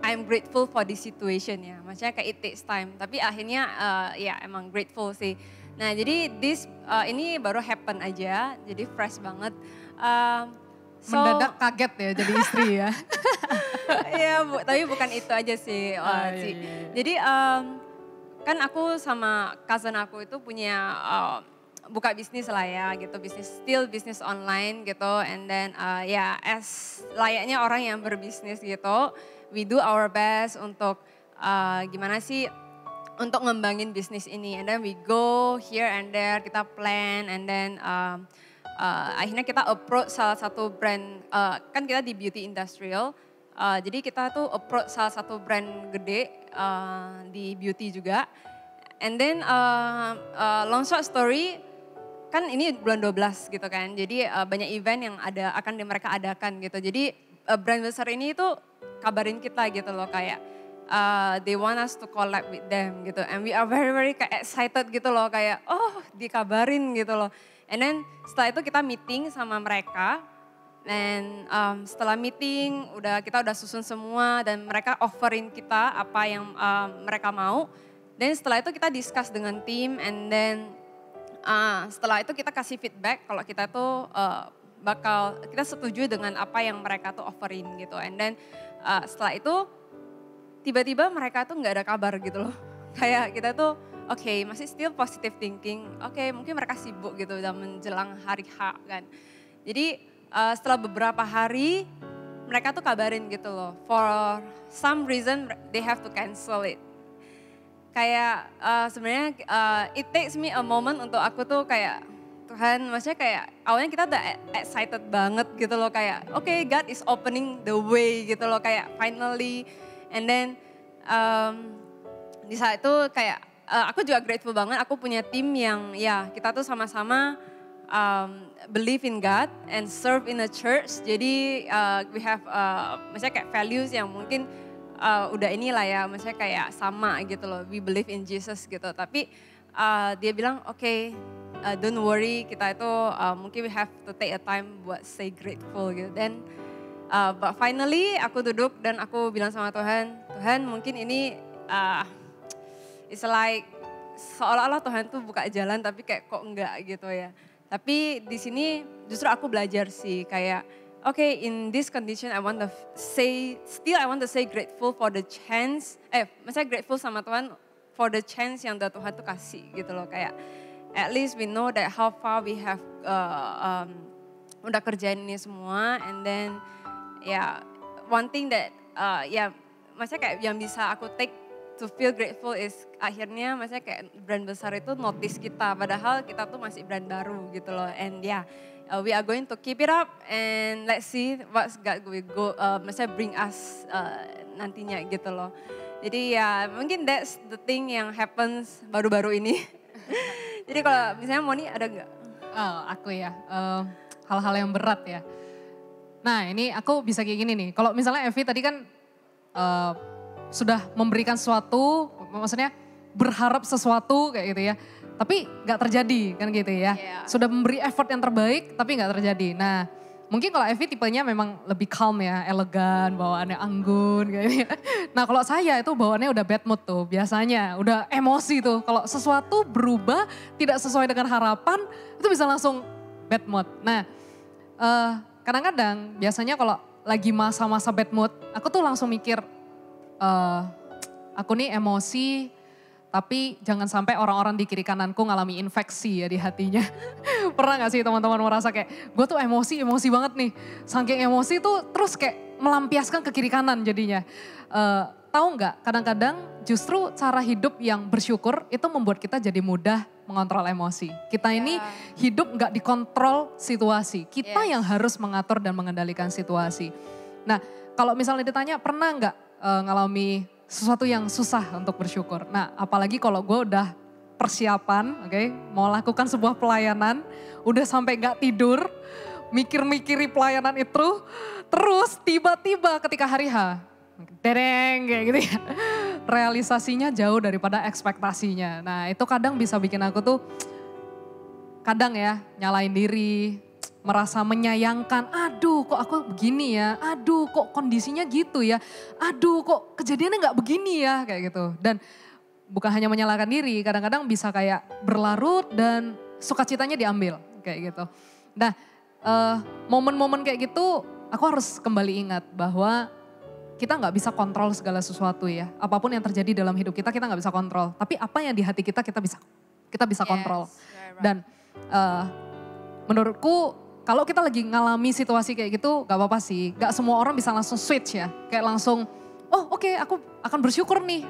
[SPEAKER 8] I'm grateful for this situation ya. Maksudnya kayak it takes time. Tapi akhirnya ya emang grateful sih. Nah jadi ini baru happen aja, jadi fresh banget.
[SPEAKER 7] Mendadak kaget ya jadi istri ya.
[SPEAKER 8] Iya, tapi bukan itu aja sih. Jadi kan aku sama cousin aku itu punya buka bisnis lah ya gitu, bisnis online gitu, and then as layaknya orang yang berbisnis gitu, we do our best untuk gimana sih untuk ngembangin bisnis ini, and then we go here and there, kita plan, and then akhirnya kita approach salah satu brand, kan kita di beauty industrial. Jadi kita tuh approach salah satu brand gede di beauty juga. And then long short story, kan ini bulan 12 gitu kan. Jadi banyak event yang akan mereka adakan gitu. Jadi brand besar ini tuh kabarin kita gitu loh, kayak they want us to collab with them gitu. And we are very very kayak excited gitu loh, kayak oh dikabarin gitu loh. And then setelah itu kita meeting sama mereka. Dan setelah meeting kita udah susun semua dan mereka offerin kita apa yang mereka mau. Dan setelah itu kita discuss dengan tim, and then setelah itu kita kasih feedback kalau kita tuh kita setuju dengan apa yang mereka tuh offerin gitu. And then setelah itu tiba-tiba mereka tuh nggak ada kabar gitu loh. Kayak kita tuh masih still positive thinking. Mungkin mereka sibuk gitu udah menjelang hari H kan. Jadi setelah beberapa hari mereka tuh kabarin gitu loh, for some reason they have to cancel it. Kayak sebenarnya it takes me a moment untuk aku tuh kayak Tuhan, maksudnya kayak awalnya kita udah excited banget gitu loh, kayak God is opening the way gitu loh, kayak finally. And then di saat itu kayak aku juga grateful banget, aku punya tim yang ya kita tuh sama-sama believe in God and serve in a church. Jadi we have maksudnya kayak values yang mungkin udah inilah ya, maksudnya kayak sama gitu loh. We believe in Jesus gitu. Tapi dia bilang don't worry, kita itu mungkin we have to take a time buat say grateful gitu. Dan But finally aku duduk dan aku bilang sama Tuhan, Tuhan mungkin ini it's like seolah-olah Tuhan tuh buka jalan tapi kayak kok enggak gitu ya. Tapi di sini justru aku belajar sih kayak okay, in this condition I want to say grateful for the chance, maksudnya grateful sama Tuhan for the chance yang Tuhan tuh kasih gitu loh. Kayak at least we know that how far we have udah kerjain ini semua, and then one thing that maksudnya kayak yang bisa aku take to feel grateful is akhirnya maksudnya kayak brand besar itu notice kita, padahal kita tuh masih brand baru gitu loh. And we are going to keep it up and let's see what's God will go, maksudnya bring us nantinya gitu loh. Jadi mungkin that's the thing yang happens baru-baru ini. Jadi kalau misalnya Moni ada nggak?
[SPEAKER 7] Oh, aku ya, hal-hal yang berat ya. Nah ini aku bisa kayak gini nih, kalau misalnya Evi tadi kan sudah memberikan sesuatu, maksudnya berharap sesuatu kayak gitu ya. Tapi gak terjadi kan gitu ya. Sudah memberi effort yang terbaik tapi gak terjadi. Nah mungkin kalau Evi tipenya memang lebih calm ya, elegan, bawaannya anggun kayak gitu. Nah kalau saya itu bawaannya udah bad mood tuh biasanya, udah emosi tuh. Kalau sesuatu berubah tidak sesuai dengan harapan itu bisa langsung bad mood. Nah kadang-kadang biasanya kalau lagi masa-masa bad mood, aku tuh langsung mikir, aku nih emosi tapi jangan sampai orang-orang di kiri kananku ngalami infeksi ya di hatinya. Pernah gak sih teman-teman merasa kayak gue tuh emosi banget nih. Saking emosi tuh terus kayak melampiaskan ke kiri kanan jadinya. Tahu nggak kadang-kadang justru cara hidup yang bersyukur itu membuat kita jadi mudah mengontrol emosi. Kita ini hidup nggak dikontrol situasi. Kita yang harus mengatur dan mengendalikan situasi. Nah kalau misalnya ditanya pernah nggak ngalami sesuatu yang susah untuk bersyukur. Nah apalagi kalau gue udah persiapan, mau lakukan sebuah pelayanan, udah sampai gak tidur, mikir-mikiri pelayanan itu, terus tiba-tiba ketika hari H, dereng kayak gitu ya, realisasinya jauh daripada ekspektasinya. Nah itu kadang bisa bikin aku tuh, kadang ya nyalain diri, merasa menyayangkan, aduh kok aku begini ya, aduh kok kondisinya gitu ya, aduh kok kejadiannya gak begini ya, kayak gitu. Dan bukan hanya menyalahkan diri, kadang-kadang bisa kayak berlarut dan sukacitanya diambil, kayak gitu. Nah momen-momen kayak gitu aku harus kembali ingat bahwa kita gak bisa kontrol segala sesuatu ya. Apapun yang terjadi dalam hidup kita gak bisa kontrol. Tapi apa yang di hati kita bisa kontrol. Dan menurutku kalau kita lagi ngalami situasi kayak gitu gak apa-apa sih. Gak semua orang bisa langsung switch ya. Kayak langsung, aku akan bersyukur nih.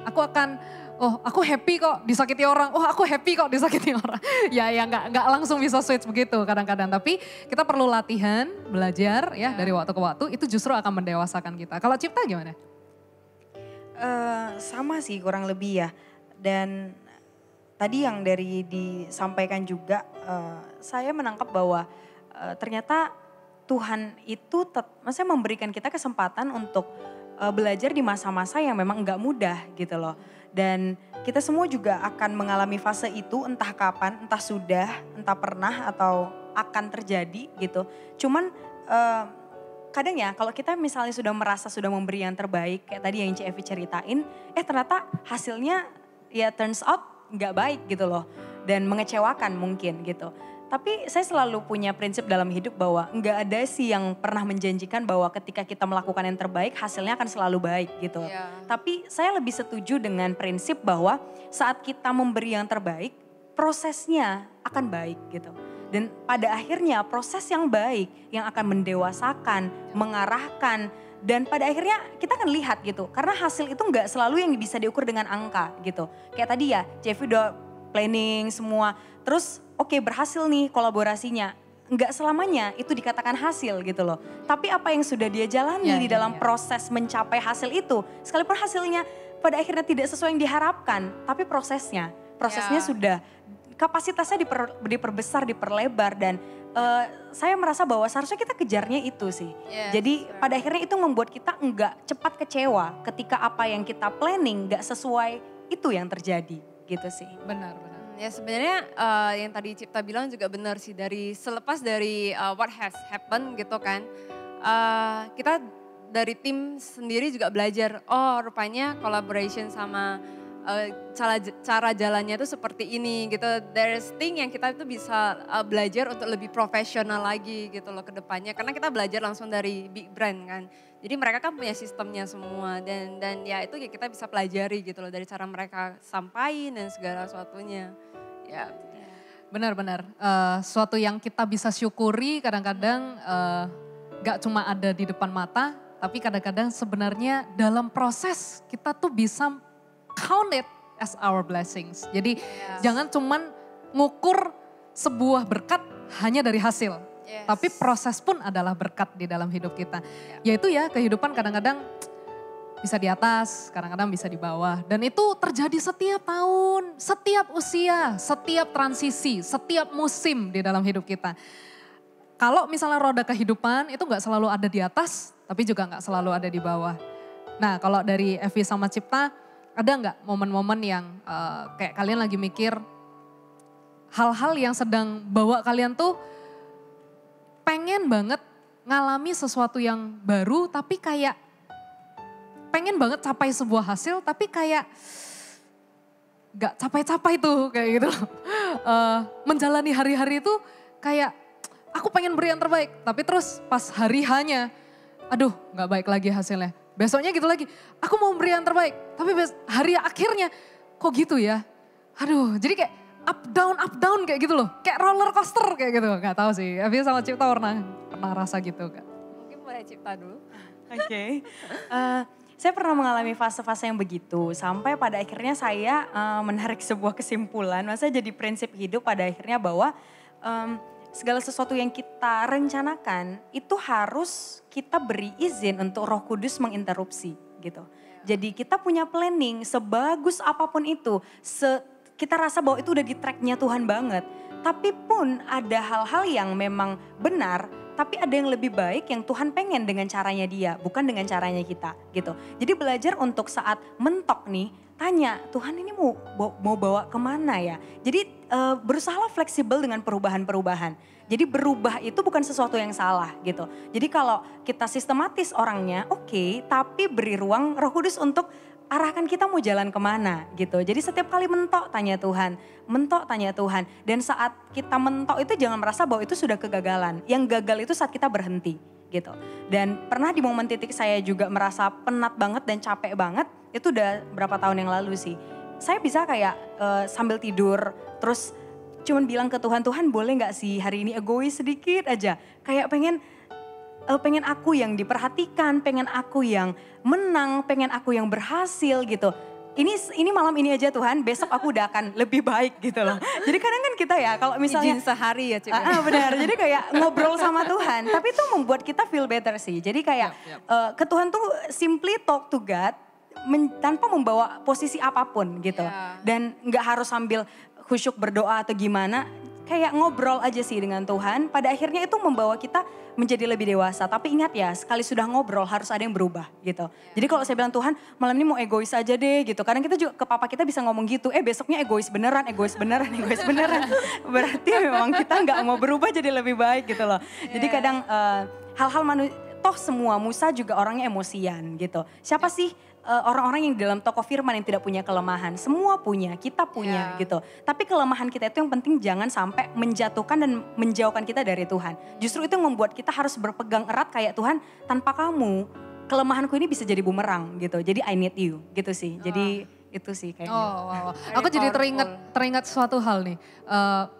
[SPEAKER 7] Aku happy kok disakiti orang. Aku happy kok disakiti orang. ya gak langsung bisa switch begitu kadang-kadang. Tapi kita perlu latihan, belajar ya dari waktu ke waktu. Itu justru akan mendewasakan kita. Kalau Cipta gimana?
[SPEAKER 9] Sama sih kurang lebih ya. Dan tadi yang disampaikan juga, saya menangkap bahwa ternyata Tuhan itu maksudnya memberikan kita kesempatan untuk belajar di masa-masa yang memang enggak mudah gitu loh. Dan kita semua juga akan mengalami fase itu entah kapan, entah sudah, entah pernah atau akan terjadi gitu. Cuman kadang ya kalau kita misalnya sudah merasa sudah memberi yang terbaik kayak tadi yang Ci Evi ceritain, ternyata hasilnya ya turns out enggak baik gitu loh. Dan mengecewakan mungkin gitu. Tapi saya selalu punya prinsip dalam hidup bahwa enggak ada sih yang pernah menjanjikan bahwa ketika kita melakukan yang terbaik hasilnya akan selalu baik gitu. Tapi saya lebih setuju dengan prinsip bahwa saat kita memberi yang terbaik prosesnya akan baik gitu. Dan pada akhirnya proses yang baik yang akan mendewasakan, mengarahkan, dan pada akhirnya kita akan lihat gitu. Karena hasil itu enggak selalu yang bisa diukur dengan angka gitu. Kayak tadi ya, Cevi udah planning semua, terus oke, berhasil nih kolaborasinya. Enggak selamanya itu dikatakan hasil gitu loh. Tapi apa yang sudah dia jalani di dalam proses mencapai hasil itu. Sekalipun hasilnya pada akhirnya tidak sesuai yang diharapkan. Tapi prosesnya sudah kapasitasnya diperbesar, diperlebar. Dan saya merasa bahwa seharusnya kita kejarnya itu sih. Jadi pada akhirnya itu membuat kita enggak cepat kecewa ketika apa yang kita planning enggak sesuai itu yang terjadi gitu sih.
[SPEAKER 7] Benar.
[SPEAKER 8] Ya sebenarnya yang tadi Cipta bilang juga benar sih, selepas dari what has happened gitu kan. kita dari tim sendiri juga belajar, oh rupanya collaboration sama cara jalannya itu seperti ini gitu. There's thing yang kita itu bisa belajar untuk lebih profesional lagi gitu loh ke depannya. Karena kita belajar langsung dari big brand kan. Jadi mereka kan punya sistemnya semua dan ya itu ya kita bisa pelajari gitu loh dari cara mereka sampaikan dan segala sesuatunya. Ya.
[SPEAKER 7] Benar-benar, suatu yang kita bisa syukuri kadang-kadang gak cuma ada di depan mata, tapi kadang-kadang sebenarnya dalam proses kita tuh bisa count it as our blessings. Jadi jangan cuman ngukur sebuah berkat hanya dari hasil. Tapi proses pun adalah berkat di dalam hidup kita. Yaitu ya kehidupan kadang-kadang bisa di atas, kadang-kadang bisa di bawah. Dan itu terjadi setiap tahun, setiap usia, setiap transisi, setiap musim di dalam hidup kita. Kalau misalnya roda kehidupan itu gak selalu ada di atas, tapi juga gak selalu ada di bawah. Nah kalau dari Evi sama Cipta, ada nggak momen-momen yang kayak kalian lagi mikir hal-hal yang sedang bawa kalian tuh pengen banget ngalami sesuatu yang baru tapi kayak pengen banget capai sebuah hasil tapi kayak gak capai-capai tuh kayak gitu loh. Menjalani hari-hari itu kayak aku pengen beri yang terbaik tapi terus pas hari hanya aduh gak baik lagi hasilnya. Besoknya gitu lagi, aku mau beri yang terbaik. Tapi hari akhirnya, kok gitu ya? Aduh, jadi kayak up down kayak gitu loh. Kayak roller coaster kayak gitu. Gak tahu sih, Evi sama Cipta pernah rasa gitu gak?
[SPEAKER 8] Mungkin boleh Cipta dulu.
[SPEAKER 9] Oke. Saya pernah mengalami fase-fase yang begitu. Sampai pada akhirnya saya menarik sebuah kesimpulan. Maksudnya jadi prinsip hidup pada akhirnya bahwa segala sesuatu yang kita rencanakan itu harus kita beri izin untuk Roh Kudus menginterupsi gitu. Jadi kita punya planning sebagus apapun itu, kita rasa bahwa itu udah di tracknya Tuhan banget. Tapi pun ada hal-hal yang memang benar, tapi ada yang lebih baik yang Tuhan pengen dengan caranya dia, bukan dengan caranya kita gitu. Jadi belajar untuk saat mentok nih, tanya Tuhan ini mau bawa kemana ya. Jadi berusahalah fleksibel dengan perubahan-perubahan. Jadi berubah itu bukan sesuatu yang salah gitu. Jadi kalau kita sistematis orangnya oke, tapi beri ruang Roh Kudus untuk arahkan kita mau jalan kemana gitu. Jadi setiap kali mentok tanya Tuhan, mentok tanya Tuhan. Dan saat kita mentok itu jangan merasa bahwa itu sudah kegagalan. Yang gagal itu saat kita berhenti gitu. Dan pernah di momen titik saya juga merasa penat banget dan capek banget. Itu udah berapa tahun yang lalu sih. Saya bisa kayak sambil tidur terus cuman bilang ke Tuhan, Tuhan boleh gak sih hari ini egois sedikit aja. Kayak pengen aku yang diperhatikan, pengen aku yang menang, pengen aku yang berhasil gitu. Ini malam ini aja Tuhan, besok aku udah akan lebih baik gitu loh. Jadi kadang kan kita ya kalau misalnya.
[SPEAKER 8] Izin sehari ya Cik.
[SPEAKER 9] Benar, jadi kayak ngobrol sama Tuhan. Tapi itu membuat kita feel better sih. Jadi kayak ke Tuhan tuh simply talk to God tanpa membawa posisi apapun gitu. Dan gak harus sambil khusyuk berdoa atau gimana. Kayak ngobrol aja sih dengan Tuhan. Pada akhirnya itu membawa kita menjadi lebih dewasa. Tapi ingat ya, sekali sudah ngobrol harus ada yang berubah gitu. Jadi kalau saya bilang Tuhan malam ini mau egois aja deh gitu. Kadang kita juga ke papa kita bisa ngomong gitu. Besoknya egois beneran. Berarti memang kita gak mau berubah jadi lebih baik gitu loh. Jadi kadang hal-hal toh semua Musa juga orangnya emosian gitu. Siapa sih orang-orang yang di dalam toko firman yang tidak punya kelemahan? Semua punya, kita punya gitu. Tapi kelemahan kita itu yang penting jangan sampai menjatuhkan dan menjauhkan kita dari Tuhan. Justru itu yang membuat kita harus berpegang erat kayak Tuhan, tanpa kamu kelemahanku ini bisa jadi bumerang gitu. Jadi I need you gitu sih. Jadi itu sih kayaknya.
[SPEAKER 7] Wow. Aku jadi teringat suatu hal nih.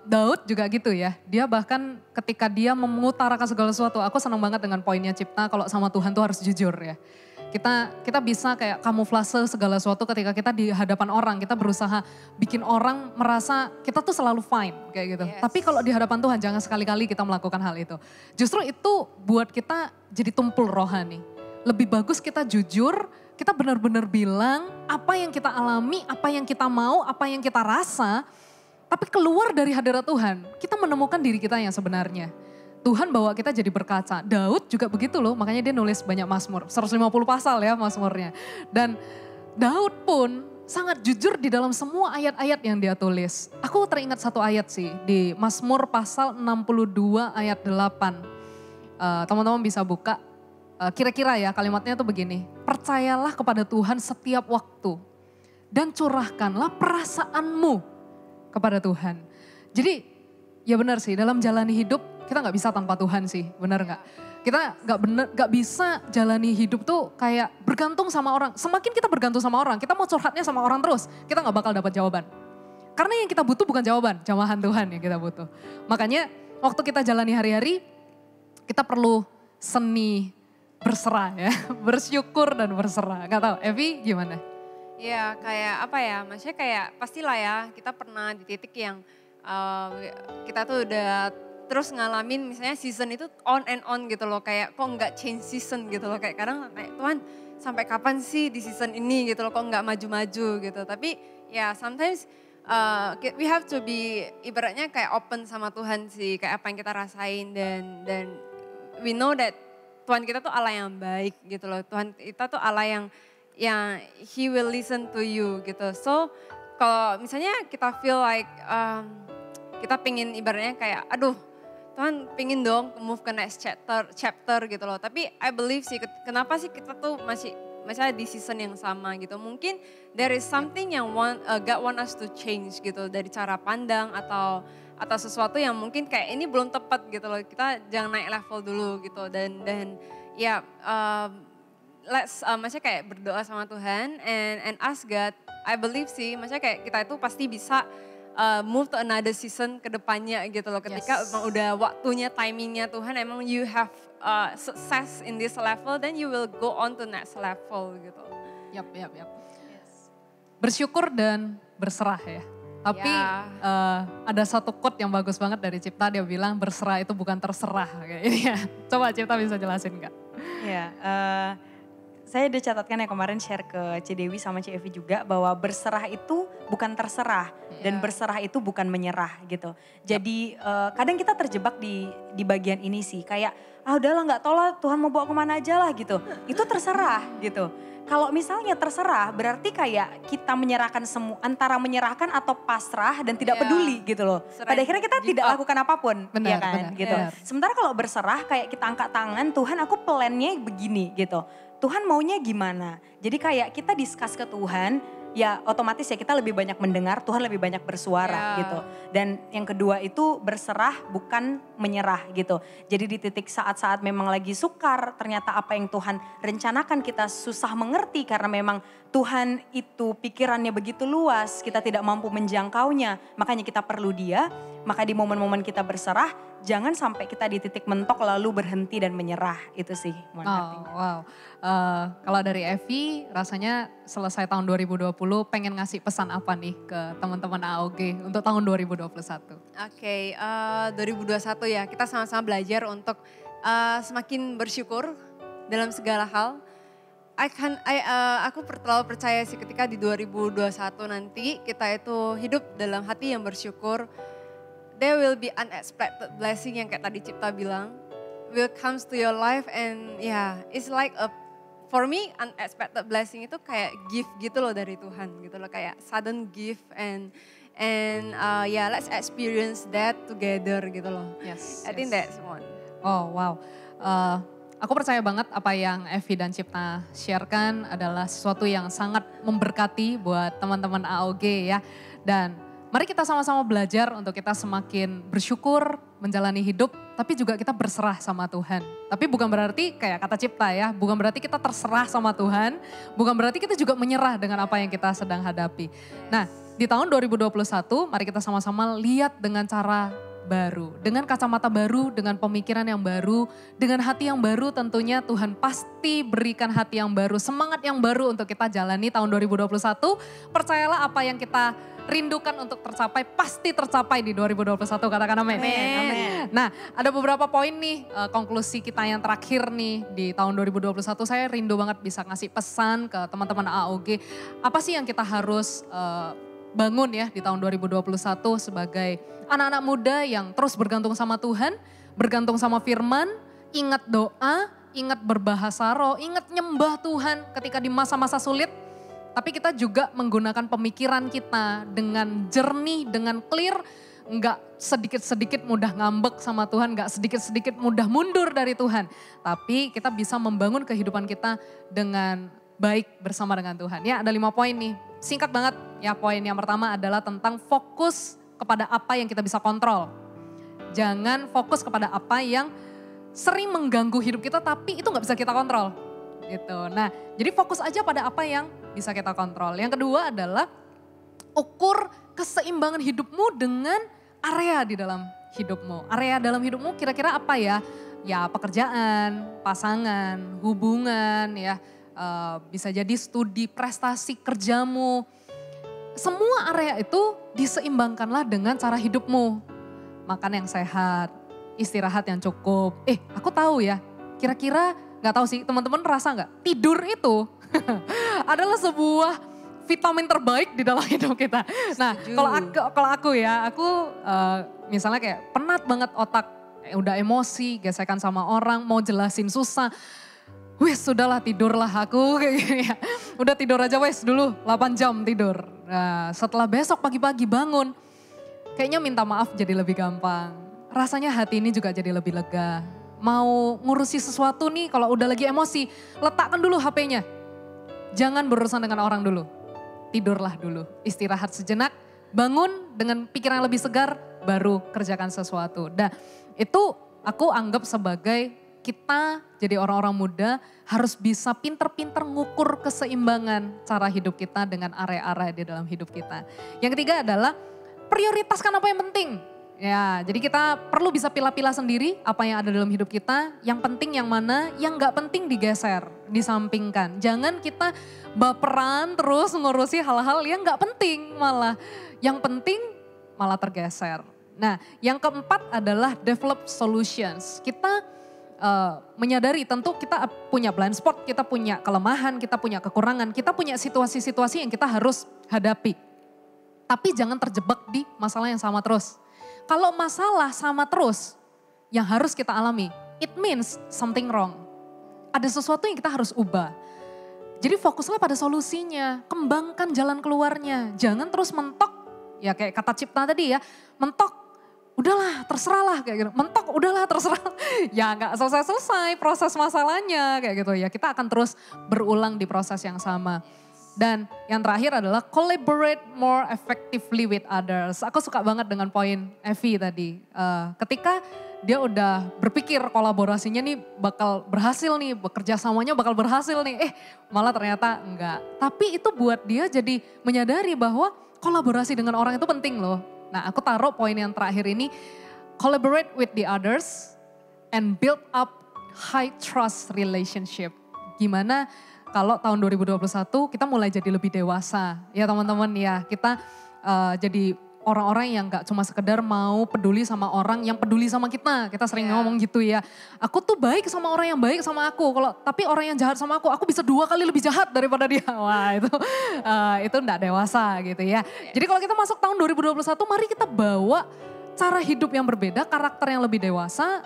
[SPEAKER 7] Daud juga gitu ya. Dia bahkan ketika dia mengutarakan segala sesuatu, aku senang banget dengan poinnya Cipta kalau sama Tuhan tuh harus jujur ya. Kita bisa kayak kamuflase segala sesuatu ketika kita di hadapan orang. Kita berusaha bikin orang merasa kita tuh selalu fine kayak gitu. Tapi kalau di hadapan Tuhan jangan sekali-kali kita melakukan hal itu. Justru itu buat kita jadi tumpul rohani. Lebih bagus kita jujur, kita benar-benar bilang apa yang kita alami, apa yang kita mau, apa yang kita rasa. Tapi keluar dari hadirat Tuhan, kita menemukan diri kita yang sebenarnya. Tuhan bawa kita jadi berkaca. Daud juga begitu loh, makanya dia nulis banyak mazmur. 150 pasal ya mazmurnya. Dan Daud pun sangat jujur di dalam semua ayat-ayat yang dia tulis. Aku teringat satu ayat sih di Mazmur pasal 62 ayat 8. Teman-teman bisa buka kira-kira ya kalimatnya tuh begini, percayalah kepada Tuhan setiap waktu dan curahkanlah perasaanmu kepada Tuhan. Jadi ya benar sih, dalam jalani hidup kita nggak bisa tanpa Tuhan sih, benar nggak? Kita nggak bisa jalani hidup tuh kayak bergantung sama orang. Semakin kita bergantung sama orang, kita mau curhatnya sama orang terus, kita nggak bakal dapat jawaban. Karena yang kita butuh bukan jawaban, jamahan Tuhan yang kita butuh. Makanya waktu kita jalani hari-hari, kita perlu seni berserah ya, bersyukur dan berserah. Gak tahu, Evi gimana?
[SPEAKER 8] Ya kayak apa ya, maksudnya kayak pastilah ya kita pernah di titik yang kita tuh udah terus ngalamin misalnya season itu on and on gitu loh. Kayak kok nggak change season gitu loh. Kayak kadang Tuhan sampai kapan sih di season ini gitu loh, kok nggak maju-maju gitu. Tapi ya sometimes we have to be ibaratnya kayak open sama Tuhan sih. Kayak apa yang kita rasain dan we know that Tuhan kita tuh Allah yang baik gitu loh. Tuhan kita tuh Allah yang He will listen to you gitu. So kalau misalnya kita feel like kita pingin ibaratnya kayak aduh Tuhan pingin dong move ke next chapter gitu loh. Tapi I believe sih kenapa sih kita tuh masih di season yang sama gitu. Mungkin there is something yang God want us to change gitu. Dari cara pandang atau sesuatu yang mungkin kayak ini belum tepat gitu loh. Kita jangan naik level dulu gitu. Dan ya maksudnya kayak berdoa sama Tuhan and ask God. I believe sih maksudnya kayak kita itu pasti bisa move to another season ke depannya gitu loh. Ketika emang udah waktunya, timingnya Tuhan emang you have success in this level, then you will go on to next level gitu.
[SPEAKER 7] Yap. Bersyukur dan berserah ya. Tapi ada satu quote yang bagus banget dari Cipta, dia bilang berserah itu bukan terserah. Kayak ini ya. Coba Cipta bisa jelasin Kak?
[SPEAKER 9] Ya, saya udah catatkan ya kemarin share ke C Dewi sama C Evi juga bahwa berserah itu bukan terserah dan berserah itu bukan menyerah gitu. Jadi kadang kita terjebak di bagian ini sih kayak udahlah nggak tahu lah Tuhan mau bawa kemana aja lah gitu. Itu terserah gitu. Kalau misalnya terserah berarti kayak kita menyerahkan semua antara menyerahkan atau pasrah dan tidak peduli gitu loh. Pada akhirnya kita tidak lakukan apapun, ya kan gitu. Sementara kalau berserah kayak kita angkat tangan, Tuhan aku plannya begini gitu. Tuhan maunya gimana? Jadi kayak kita discuss ke Tuhan, ya otomatis ya kita lebih banyak mendengar, Tuhan lebih banyak bersuara gitu. Dan yang kedua itu berserah bukan menyerah gitu. Jadi di titik saat-saat memang lagi sukar, ternyata apa yang Tuhan rencanakan kita susah mengerti karena memang Tuhan itu pikirannya begitu luas, kita tidak mampu menjangkaunya. Makanya kita perlu Dia, maka di momen-momen kita berserah, jangan sampai kita di titik mentok lalu berhenti dan menyerah. Itu sih.
[SPEAKER 7] Wow. Kalau dari Evi rasanya selesai tahun 2020 pengen ngasih pesan apa nih ke teman-teman AOG untuk tahun 2021?
[SPEAKER 8] Oke, 2021 ya kita sama-sama belajar untuk semakin bersyukur dalam segala hal. Aku terlalu percaya sih ketika di 2021 nanti kita itu hidup dalam hati yang bersyukur. There will be unexpected blessing yang kayak tadi Cipta bilang. Will comes to your life and it's like for me unexpected blessing itu kayak gift gitu loh dari Tuhan gitu loh. Kayak sudden gift and let's experience that together gitu loh. I think that's one.
[SPEAKER 7] Oh wow. Aku percaya banget apa yang Evi dan Cipta sharekan adalah sesuatu yang sangat memberkati buat teman-teman AOG ya. Dan mari kita sama-sama belajar untuk kita semakin bersyukur menjalani hidup, tapi juga kita berserah sama Tuhan. Tapi bukan berarti kayak kata Cipta ya, bukan berarti kita terserah sama Tuhan, bukan berarti kita juga menyerah dengan apa yang kita sedang hadapi. Nah, di tahun 2021 mari kita sama-sama lihat dengan cara baru, dengan kacamata baru, dengan pemikiran yang baru, dengan hati yang baru tentunya Tuhan pasti berikan hati yang baru, semangat yang baru untuk kita jalani tahun 2021. Percayalah apa yang kita rindukan untuk tercapai, pasti tercapai di 2021, katakan amin. Nah ada beberapa poin nih konklusi kita yang terakhir nih di tahun 2021. Saya rindu banget bisa ngasih pesan ke teman-teman AOG. Apa sih yang kita harus bangun ya di tahun 2021 sebagai anak-anak muda yang terus bergantung sama Tuhan, bergantung sama firman, ingat doa, ingat berbahasa roh, ingat nyembah Tuhan ketika di masa-masa sulit. Tapi kita juga menggunakan pemikiran kita dengan jernih, dengan clear, nggak sedikit-sedikit mudah ngambek sama Tuhan, nggak sedikit-sedikit mudah mundur dari Tuhan. Tapi kita bisa membangun kehidupan kita dengan baik bersama dengan Tuhan. Ya, ada 5 poin nih. Singkat banget ya, poin yang pertama adalah tentang fokus kepada apa yang kita bisa kontrol. Jangan fokus kepada apa yang sering mengganggu hidup kita tapi itu nggak bisa kita kontrol. Gitu. Nah, jadi fokus aja pada apa yang bisa kita kontrol. Yang kedua adalah ukur keseimbangan hidupmu dengan area di dalam hidupmu. Area dalam hidupmu kira-kira apa ya? Ya pekerjaan, pasangan, hubungan ya. Bisa jadi studi, prestasi, kerjamu. Semua area itu diseimbangkanlah dengan cara hidupmu. Makan yang sehat, istirahat yang cukup. Aku tahu ya, kira-kira gak tahu sih teman-teman rasa gak? Tidur itu adalah sebuah vitamin terbaik di dalam hidup kita. Nah, kalau aku misalnya kayak penat banget otak, udah emosi, gesekan sama orang, mau jelasin susah. Wes sudahlah tidurlah aku kayak gini ya. Udah tidur aja wes dulu 8 jam tidur. Nah, setelah besok pagi-pagi bangun, kayaknya minta maaf jadi lebih gampang. Rasanya hati ini juga jadi lebih lega. Mau ngurusi sesuatu nih kalau udah lagi emosi, letakkan dulu HP-nya. Jangan berurusan dengan orang dulu. Tidurlah dulu, istirahat sejenak, bangun dengan pikiran yang lebih segar, baru kerjakan sesuatu. Dan itu aku anggap sebagai kita jadi orang-orang muda harus bisa pinter-pinter ngukur keseimbangan cara hidup kita dengan area-area di dalam hidup kita. Yang ketiga adalah prioritaskan apa yang penting. Ya, jadi kita perlu bisa pilah-pilah sendiri apa yang ada dalam hidup kita, yang penting yang mana, yang gak penting digeser, disampingkan. Jangan kita baperan terus ngurusi hal-hal yang gak penting malah. Yang penting malah tergeser. Nah, yang keempat adalah develop solutions. Kita menyadari tentu kita punya blind spot, kita punya kelemahan, kita punya kekurangan, kita punya situasi-situasi yang kita harus hadapi. Tapi jangan terjebak di masalah yang sama terus. Kalau masalah sama terus yang harus kita alami, it means something wrong. Ada sesuatu yang kita harus ubah. Jadi fokuslah pada solusinya, kembangkan jalan keluarnya. Jangan terus mentok, ya kayak kata Cipta tadi ya, mentok, udahlah terserah lah kayak gitu. Mentok, udahlah terserah. Ya gak selesai-selesai proses masalahnya kayak gitu ya. Kita akan terus berulang di proses yang sama. Dan yang terakhir adalah collaborate more effectively with others. Aku suka banget dengan poin Evi tadi. Ketika dia udah berpikir kolaborasinya nih bakal berhasil nih, bekerja samanya bakal berhasil nih. Malah ternyata enggak. Tapi itu buat dia jadi menyadari bahwa kolaborasi dengan orang itu penting loh. Nah, aku taruh poin yang terakhir ini, collaborate with the others and build up high trust relationship. Gimana kalau tahun 2021 kita mulai jadi lebih dewasa ya teman-teman ya. Kita jadi orang-orang yang gak cuma sekedar mau peduli sama orang yang peduli sama kita. Kita sering ngomong gitu ya. Aku tuh baik sama orang yang baik sama aku. Tapi orang yang jahat sama aku bisa 2 kali lebih jahat daripada dia. Wah itu gak dewasa gitu ya. Jadi kalau kita masuk tahun 2021 mari kita bawa cara hidup yang berbeda, karakter yang lebih dewasa.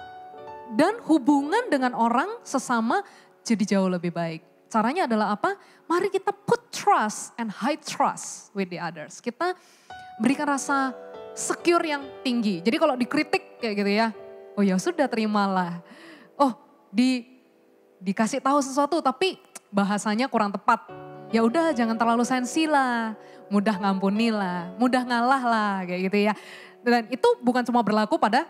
[SPEAKER 7] Dan hubungan dengan orang sesama jadi jauh lebih baik. Caranya adalah apa? Mari kita put trust and high trust with the others. Kita berikan rasa secure yang tinggi. Jadi kalau dikritik kayak gitu ya, oh ya sudah terimalah. Oh dikasih tahu sesuatu tapi bahasanya kurang tepat. Ya udah jangan terlalu sensi lah, mudah ngampuni lah, mudah ngalah lah kayak gitu ya. Dan itu bukan cuma berlaku pada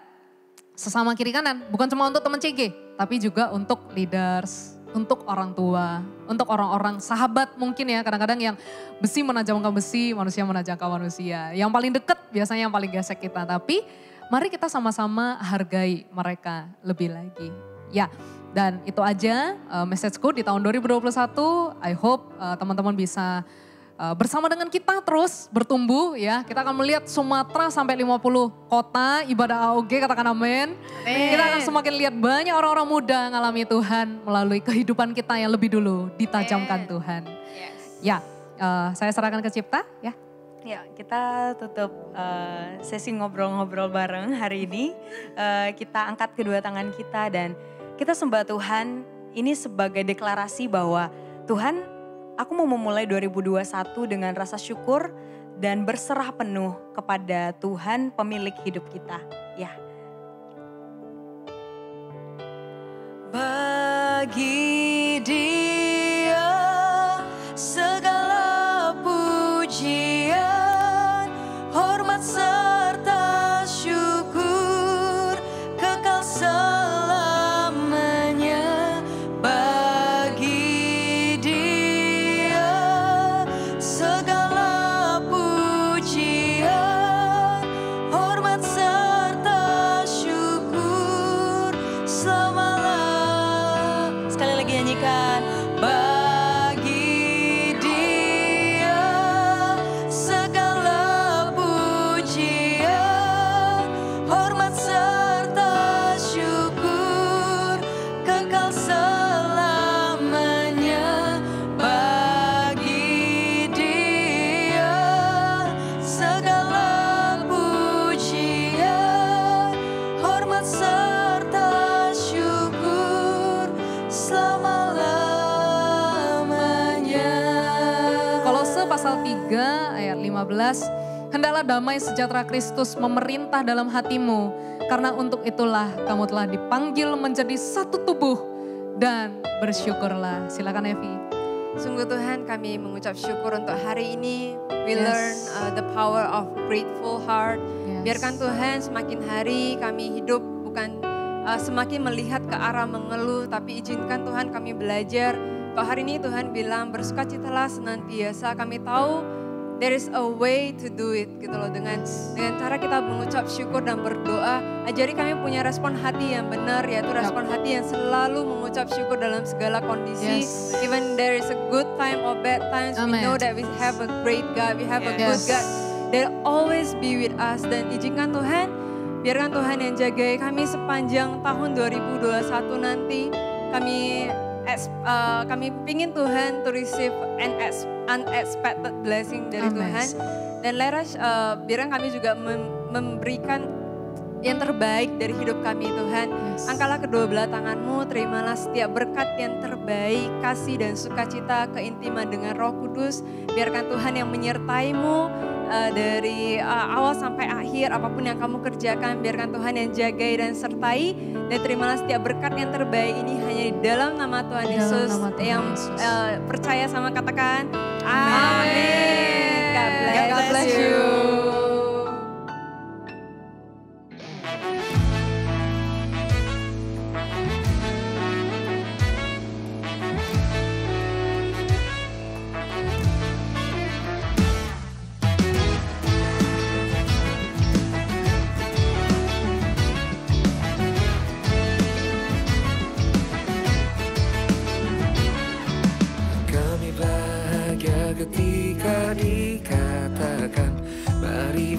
[SPEAKER 7] sesama kiri kanan, bukan cuma untuk teman CG, tapi juga untuk leaders, untuk orang tua, untuk orang-orang sahabat mungkin ya kadang-kadang yang besi menajamkan besi, manusia menajamkan manusia. Yang paling dekat biasanya yang paling gesek kita, tapi mari kita sama-sama hargai mereka lebih lagi. Ya, dan itu aja messageku di tahun 2021. I hope teman-teman bisa bersama dengan kita terus bertumbuh ya. Kita akan melihat Sumatera sampai 50 kota ibadah AOG, katakan amin. Kita akan semakin lihat banyak orang-orang muda ngalami Tuhan melalui kehidupan kita yang lebih dulu ditajamkan Tuhan. Ya, saya serahkan ke Cipta ya.
[SPEAKER 9] Ya, kita tutup sesi ngobrol-ngobrol bareng hari ini. Kita angkat kedua tangan kita dan kita sembah Tuhan. Ini sebagai deklarasi bahwa Tuhan, aku mau memulai 2021 dengan rasa syukur dan berserah penuh kepada Tuhan pemilik hidup kita. Ya.
[SPEAKER 6] Bagi Dia segala pujian, hormat serta syukur kekal selamanya. Bagi Dia segala pujian, hormat serta syukur selama. Sekali lagi nyanyikan. Bagi Dia segala pujian, hormat serta syukur kekal selamanya. Bagi Dia segala pujian, hormat serta syukur selama-lamanya.
[SPEAKER 7] Kolose pasal 3 ayat 15. Hendaklah damai sejahtera Kristus memerintah dalam hatimu. Karena untuk itulah kamu telah dipanggil menjadi satu tubuh dan bersyukurlah. Silakan Evi.
[SPEAKER 8] Sungguh Tuhan, kami mengucap syukur untuk hari ini. We
[SPEAKER 7] Yes.
[SPEAKER 8] learn the power of grateful heart.
[SPEAKER 7] Yes.
[SPEAKER 8] Biarkan Tuhan semakin hari kami hidup bukan semakin melihat ke arah mengeluh, tapi izinkan Tuhan kami belajar. Kalau hari ini Tuhan bilang bersukacitalah senantiasa, kami tahu there is a way to do it gitu loh. Dengan cara kita mengucap syukur dan berdoa, ajari kami punya respon hati yang benar, yaitu respon hati yang selalu mengucap syukur dalam segala kondisi.
[SPEAKER 7] Yes.
[SPEAKER 8] Even there is a good time or bad times, we
[SPEAKER 7] Amen.
[SPEAKER 8] know that we have a great God, we have a good
[SPEAKER 7] Yes.
[SPEAKER 8] God. They'll always be with us. Dan izinkan Tuhan, biarkan Tuhan yang jagai kami sepanjang tahun 2021 nanti. Kami pingin Tuhan to receive an unexpected blessing dari
[SPEAKER 7] Amen.
[SPEAKER 8] Tuhan. Dan biarkan kami juga memberikan yang terbaik dari hidup kami Tuhan.
[SPEAKER 7] Yes.
[SPEAKER 8] Angkatlah kedua belah tanganmu, terimalah setiap berkat yang terbaik, kasih dan sukacita, keintiman dengan Roh Kudus. Biarkan Tuhan yang menyertaimu dari awal sampai akhir, apapun yang kamu kerjakan, biarkan Tuhan yang jagai dan sertai. Dan terimalah setiap berkat yang terbaik ini hanya di dalam nama Tuhan
[SPEAKER 7] Dalam
[SPEAKER 8] Yesus.
[SPEAKER 7] nama Tuhan
[SPEAKER 8] Yang
[SPEAKER 7] Yesus.
[SPEAKER 8] percaya sama katakan,
[SPEAKER 7] Amin.
[SPEAKER 8] God bless you.
[SPEAKER 10] Kami bahagia ketika dikatakan, mari